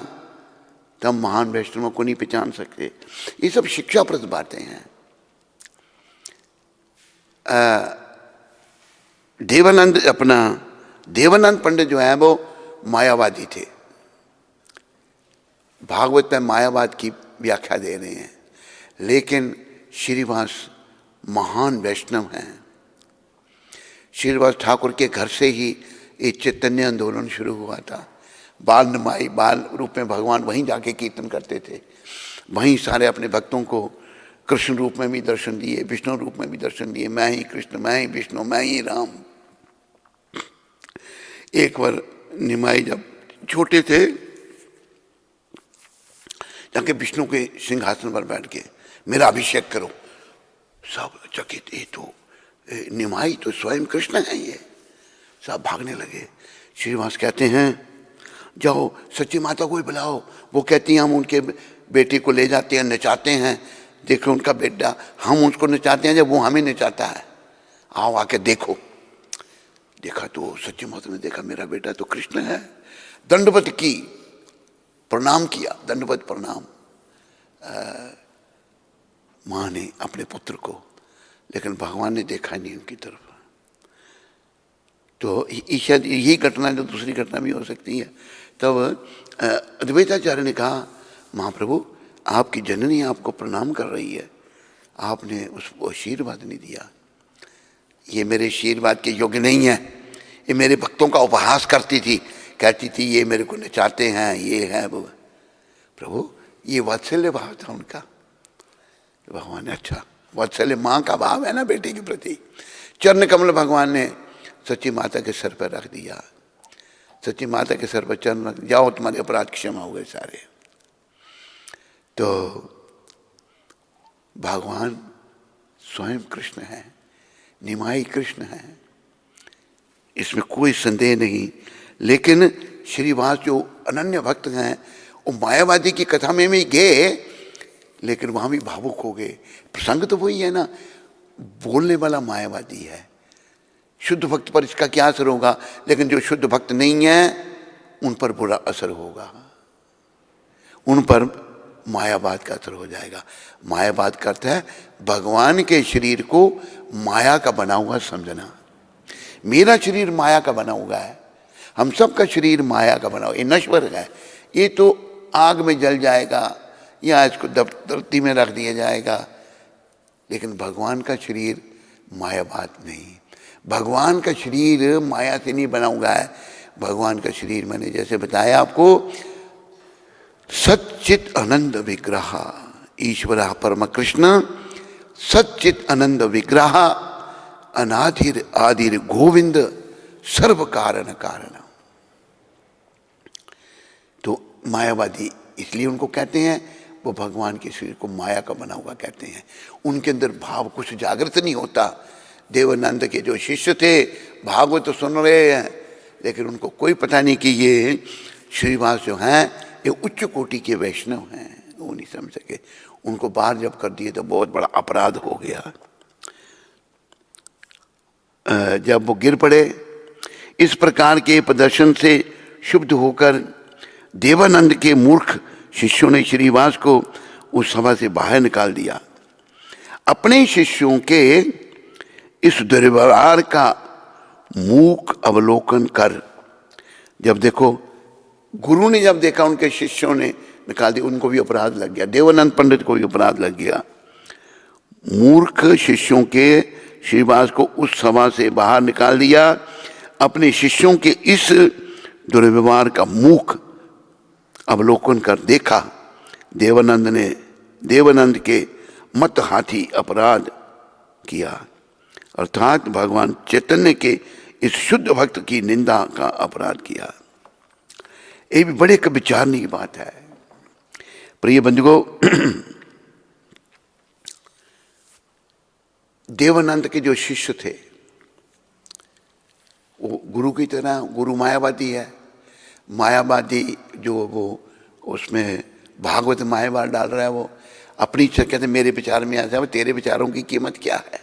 तब महान वैष्णवों को नहीं पहचान सकते। ये सब शिक्षाप्रद बातें हैं। देवानंद पंडित जो है वो मायावादी थे, भागवत में मायावाद की व्याख्या दे रहे हैं, लेकिन श्रीवास महान वैष्णव हैं। श्रीवास ठाकुर के घर से ही एक चैतन्य आंदोलन शुरू हुआ था। बाल नमाई, बाल रूप में भगवान वहीं जाके कीर्तन करते थे, वहीं सारे अपने भक्तों को कृष्ण रूप में भी दर्शन दिए, विष्णु रूप में भी दर्शन दिए। मैं ही कृष्ण, मैं ही विष्णु, मैं ही राम। एक बार निमाई जब छोटे थे जाके विष्णु के सिंहासन पर बैठ के मेरा अभिषेक करो, सब चकित, ये तो निमाई तो स्वयं कृष्ण है, ये सब भागने लगे। श्रीवास कहते हैं जाओ सच्ची माता को ही बुलाओ। वो कहती हैं हम उनके बेटे को ले जाते हैं, नचाते हैं, देखो उनका बेटा, हम उसको नचाते हैं जब वो हमें नचाता है, आओ आके देखो। देखा तो सच्ची माता ने देखा मेरा बेटा तो कृष्ण है। दंडवत की, प्रणाम किया, दंडवत प्रणाम माँ ने अपने पुत्र को, लेकिन भगवान ने देखा नहीं उनकी तरफ। तो शायद यही घटना जो दूसरी घटना भी हो सकती है। तब अद्वैताचार्य ने कहा महाप्रभु आपकी जननी आपको प्रणाम कर रही है, आपने उसको आशीर्वाद नहीं दिया, ये मेरे आशीर्वाद के योग्य नहीं है। ये मेरे भक्तों का उपहास करती थी, कहती थी ये मेरे को नचाते हैं, ये है वो। प्रभु ये वात्सल्य भाव था उनका। भगवान ने अच्छा, वात्सल्य माँ का भाव है ना बेटे के प्रति। चरण कमल भगवान ने सच्ची माता के सर पर रख दिया। सच्ची माता के सर पर चरण रख, जाओ तुम्हारे अपराध क्षमा हो गए सारे। तो भगवान स्वयं कृष्ण है, निमाई कृष्ण है, इसमें कोई संदेह नहीं। लेकिन श्रीवास जो अनन्य भक्त हैं वो मायावादी की कथा में भी गए, लेकिन वहाँ भी भावुक हो गए। प्रसंग तो वही है ना, बोलने वाला मायावादी है, शुद्ध भक्त पर इसका क्या असर होगा, लेकिन जो शुद्ध भक्त नहीं है उन पर बुरा असर होगा, उन पर मायावाद का असर हो जाएगा। मायावाद का अर्थ है भगवान के शरीर को माया का बना हुआ समझना। मेरा शरीर माया का बना हुआ है, हम सब का शरीर माया का बना हुआ, ये नश्वर है, ये तो आग में जल जाएगा या इसको धरती में रख दिया जाएगा। लेकिन भगवान का शरीर मायावाद नहीं, भगवान का शरीर माया से नहीं बना हुआ है। भगवान का शरीर मैंने जैसे बताया आपको, सच्चित आनंद विग्रह, ईश्वर परम कृष्ण सच्चित आनंद विग्रह, अनाधिर आदिर गोविंद सर्व कारण कारण। तो मायावादी इसलिए उनको कहते हैं वो भगवान के शरीर को माया का बना हुआ कहते हैं। उनके अंदर भाव कुछ जागृत नहीं होता। देवानंद के जो शिष्य थे भागवत तो सुन रहे हैं, लेकिन उनको कोई पता नहीं कि ये श्रीवास जो हैं ये उच्च कोटि के वैष्णव हैं, वो नहीं समझ सके। उनको बाहर जब कर दिए तो बहुत बड़ा अपराध हो गया। जब वो गिर पड़े, इस प्रकार के प्रदर्शन से शुद्ध होकर देवानंद के मूर्ख शिष्यों ने श्रीवास को उस सभा से बाहर निकाल दिया। अपने शिष्यों के इस दुर्व्यवहार का मूक अवलोकन कर, जब देखो गुरु ने जब देखा उनके शिष्यों ने निकाल दिया, उनको भी अपराध लग गया, देवानंद पंडित को भी अपराध लग गया। मूर्ख शिष्यों के श्रीवास को उस सभा से बाहर निकाल दिया। अपने शिष्यों के इस दुर्व्यवहार का मूक अवलोकन कर देखा, देवानंद के मत हाथी अपराध किया, अर्थात भगवान चैतन्य के इस शुद्ध भक्त की निंदा का अपराध किया। ये भी बड़े विचारने की बात है। प्रिय बंधुओं, देवानंद के जो शिष्य थे वो गुरु की तरह, गुरु मायावादी है। मायावादी जो वो उसमें भागवत मायावाद डाल रहा है, वो अपनी कहते मेरे विचार में आ जाए, तेरे विचारों की कीमत क्या है।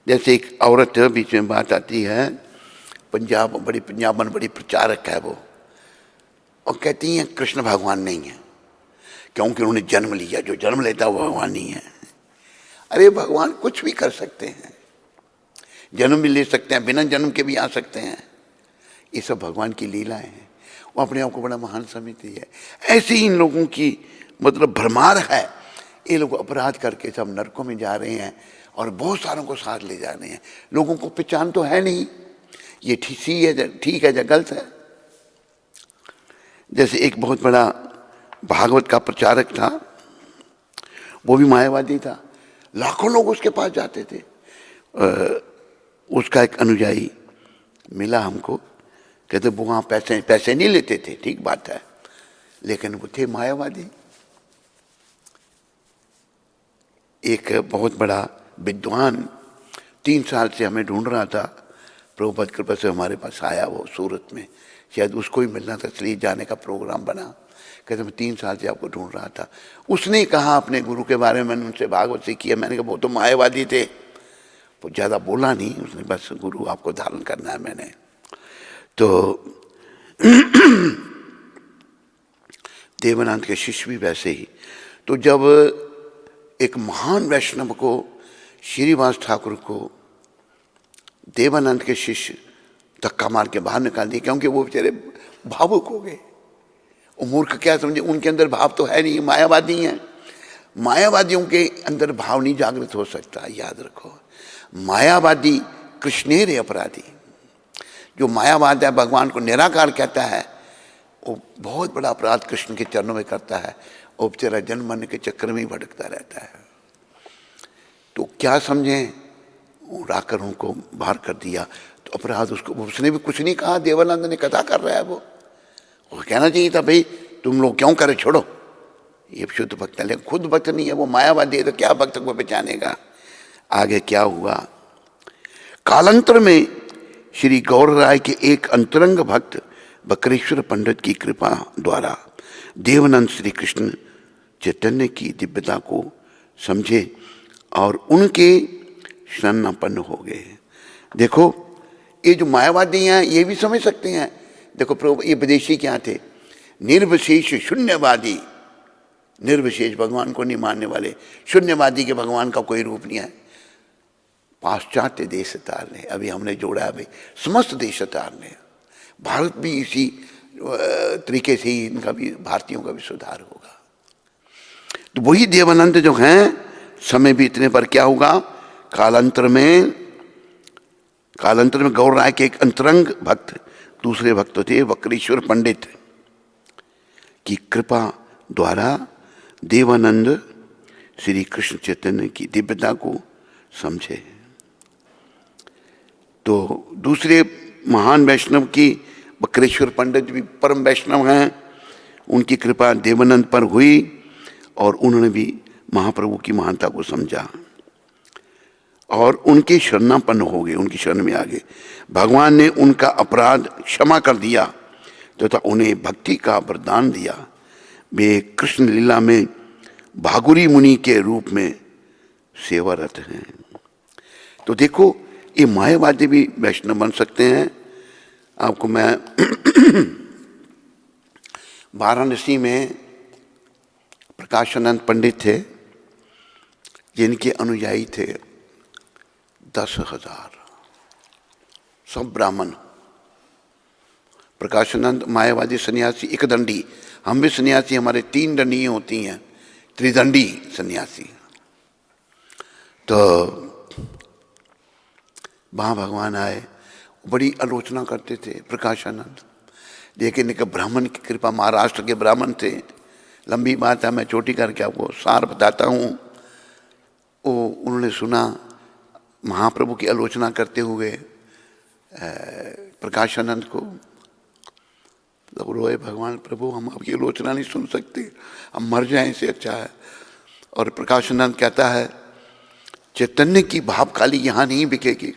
जैसे एक औरत बीच में बात आती है, पंजाबन बड़ी प्रचारक है वो, और कहती हैं कृष्ण भगवान नहीं है क्योंकि उन्होंने जन्म लिया, जो जन्म लेता है वो भगवान नहीं है। अरे भगवान कुछ भी कर सकते हैं, जन्म भी ले सकते हैं, बिना जन्म के भी आ सकते हैं। ये सब भगवान की लीलाएं हैं। वो अपने आप को बड़ा महान समझती है। ऐसे ही इन लोगों की मतलब भरमार है। ये लोग अपराध करके सब नरकों में जा रहे हैं और बहुत सारों को साथ ले जा रहे हैं। लोगों को पहचान तो है नहीं, ये ठीक है या गलत है। जैसे एक बहुत बड़ा भागवत का प्रचारक था, वो भी मायावादी था, लाखों लोग उसके पास जाते थे। उसका एक अनुयायी मिला हमको, कहते वो वहाँ पैसे नहीं लेते थे, ठीक बात है, लेकिन वो थे मायावादी। एक बहुत बड़ा विद्वान 3 साल से हमें ढूंढ रहा था, प्रभुपाद कृपा से हमारे पास आया, वो सूरत में, शायद उसको ही मिलना था, इसलिए जाने का प्रोग्राम बना। कहते मैं 3 साल से आपको ढूंढ रहा था। उसने कहा अपने गुरु के बारे में, मैंने उनसे भागवत से किया। मैंने कहा वो तो मायावादी थे। वो ज़्यादा बोला नहीं, उसने बस गुरु आपको धारण करना है मैंने। तो देवानंद के शिष्य भी वैसे ही। तो जब एक महान वैष्णव को, श्रीवास ठाकुर को, देवानंद के शिष्य धक्का मार के बाहर निकाल दिए, क्योंकि वो बेचारे भावुक हो गए। वो मूर्ख क्या समझे, उनके अंदर भाव तो है नहीं, मायावादी हैं। मायावादियों के अंदर भाव नहीं जागृत हो सकता, याद रखो। मायावादी कृष्णेर अपराधी। जो मायावाद है, भगवान को निराकार कहता है, वो बहुत बड़ा अपराध कृष्ण के चरणों में करता है। वो बेचारा जन्म मरने के चक्कर में ही भटकता रहता है। तो क्या समझें, वो राकर उनको बाहर कर दिया। तो अपराध उसको, उसने भी कुछ नहीं कहा। देवानंद ने कथा कर रहा है, वो कहना चाहिए था भाई तुम लोग क्यों करे, छोड़ो, ये शुद्ध भक्त है। लेकिन खुद भक्त नहीं है, वो मायावादी है, तो क्या भक्त को पहचानेगा। आगे क्या हुआ, कालांतर में श्री गौर राय के एक अंतरंग भक्त बकरेश्वर पंडित की कृपा द्वारा देवानंद श्री कृष्ण चैतन्य की दिव्यता को समझे और उनके शरणापन्न हो गए। देखो ये जो मायावादी हैं ये भी समझ सकते हैं। देखो प्रभु, ये विदेशी क्या थे, निर्विशेष शून्यवादी। निर्विशेष, भगवान को नहीं मानने वाले, शून्यवादी के भगवान का कोई रूप नहीं है। पाश्चात्य देशतार ने, अभी हमने जोड़ा है भाई, समस्त देशतार ने, भारत भी इसी तरीके से ही इनका भी, भारतीयों का भी सुधार होगा। तो वही देवानंद जो हैं, समय बीतने पर क्या होगा, कालांतर में गौर राय के एक अंतरंग भक्त, दूसरे भक्त थे बकरेश्वर पंडित की कृपा द्वारा देवानंद श्री कृष्ण चैतन्य की दिव्यता को समझे। तो दूसरे महान वैष्णव की, बकरेश्वर पंडित भी परम वैष्णव हैं, उनकी कृपा देवानंद पर हुई और उन्होंने भी महाप्रभु की महानता को समझा और उनके शरणापन्न हो गए, उनकी शरण में आ गए। भगवान ने उनका अपराध क्षमा कर दिया तथा उन्हें भक्ति का वरदान दिया। वे कृष्ण लीला में भागुरी मुनि के रूप में सेवारत हैं। तो देखो, ये मायावादी भी वैष्णव बन सकते हैं। आपको मैं वाराणसी में प्रकाशानंद पंडित थे, जिनके अनुयायी थे 10,000, सब ब्राह्मण। प्रकाशानंद मायावादी सन्यासी एक दंडी, हम भी सन्यासी, हमारे 3 दंडियाँ होती हैं, त्रिदंडी सन्यासी। तो वहाँ भगवान आए, बड़ी आलोचना करते थे प्रकाशानंद, लेकिन एक ब्राह्मण की कृपा, महाराष्ट्र के ब्राह्मण थे। लंबी बात है, मैं छोटी करके आपको सार बताता हूँ। वो उन्होंने सुना महाप्रभु की आलोचना करते हुए प्रकाशानंद को, तो रोए, भगवान प्रभु हम आपकी आलोचना नहीं सुन सकते, हम मर जाएं, इससे अच्छा है। और प्रकाशानंद कहता है, चैतन्य की भाव काली यहाँ नहीं बिकेगी।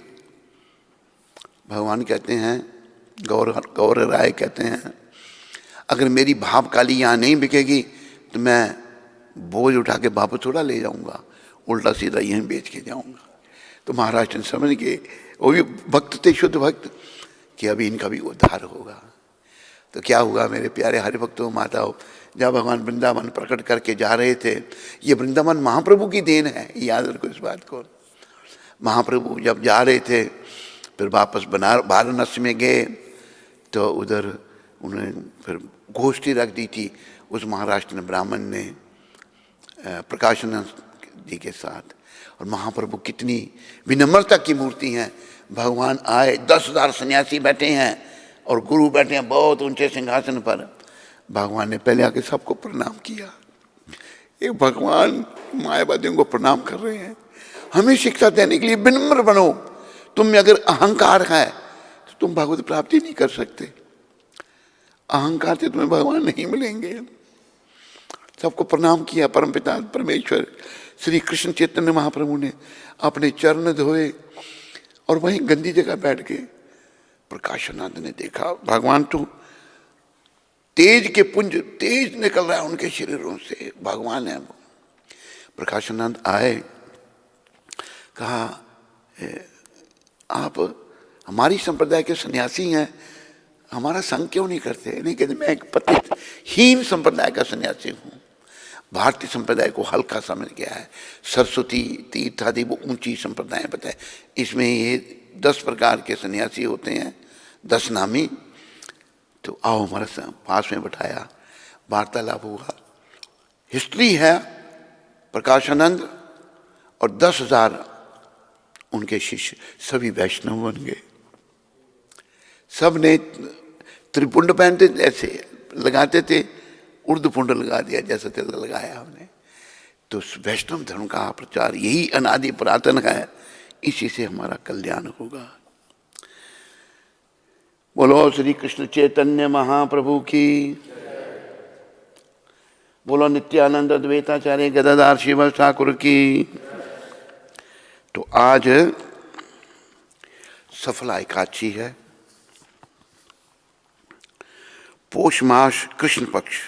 भगवान कहते हैं, गौर राय कहते हैं, अगर मेरी भाव काली यहाँ नहीं बिकेगी तो मैं बोझ उठा के वापस थोड़ा ले जाऊंगा, उल्टा सीधा यहीं बेच के जाऊंगा। तो महाराज ने समझ गए, वो भी भक्त थे, शुद्ध भक्त, कि अभी इनका भी उद्धार होगा। तो क्या हुआ मेरे प्यारे हरिभक्तों, माताओं, जब भगवान वृंदावन प्रकट करके जा रहे थे, ये वृंदावन महाप्रभु की देन है, याद रखो इस बात को। महाप्रभु जब जा रहे थे, फिर वापस वाराणसी में गए, तो उधर उन्होंने फिर गोष्ठी रख दी थी उस महाराष्ट्र ब्राह्मण ने प्रकाशानंद जी के साथ। और महाप्रभु कितनी विनम्रता की मूर्ति हैं। भगवान आए, 10,000 सन्यासी बैठे हैं और गुरु बैठे हैं बहुत ऊंचे सिंहासन पर। भगवान ने पहले आके सबको प्रणाम किया। ये भगवान मायावादियों को प्रणाम कर रहे हैं, हमें शिक्षा देने के लिए, विनम्र बनो। तुम में अगर अहंकार है तो तुम भगवत प्राप्ति नहीं कर सकते। अहंकार से तुम्हें भगवान नहीं मिलेंगे। सबको प्रणाम किया। परमपिता परमेश्वर श्री कृष्ण चैतन्य महाप्रभु ने अपने चरण धोए और वहीं गंदी जगह बैठ गए। प्रकाशानंद ने देखा, भगवान तो तेज के पुंज, तेज निकल रहा है उनके शरीरों से, भगवान है वो। प्रकाशानंद आए, कहा, आप हमारी संप्रदाय के सन्यासी हैं, हमारा संग क्यों नहीं करते? नहीं कहते, मैं एक पतित हीन संप्रदाय का सन्यासी हूँ। भारतीय संप्रदाय को हल्का समझ गया है। सरस्वती तीर्थ आदि वो ऊंची संप्रदाय बताए, इसमें ये 10 प्रकार के सन्यासी होते हैं, 10 नामी। तो आओ हमारे पास में बैठाया, वार्तालाप हुआ। हिस्ट्री है, प्रकाशानंद और 10,000 उनके शिष्य सभी वैष्णव बन गए। सब ने त्रिपुंड पहनते, ऐसे लगाते थे, उर्दपुंड लगा दिया, जैसे तिलक लगाया हमने। तो वैष्णव धर्म का प्रचार यही अनादि पुरातन है, इसी से हमारा कल्याण होगा। बोलो श्री कृष्ण चैतन्य महाप्रभु की, बोलो नित्यानंद अद्वैताचार्य गदाधर शिव ठाकुर की। तो आज सफला एकादशी है, पौष मास कृष्ण पक्ष।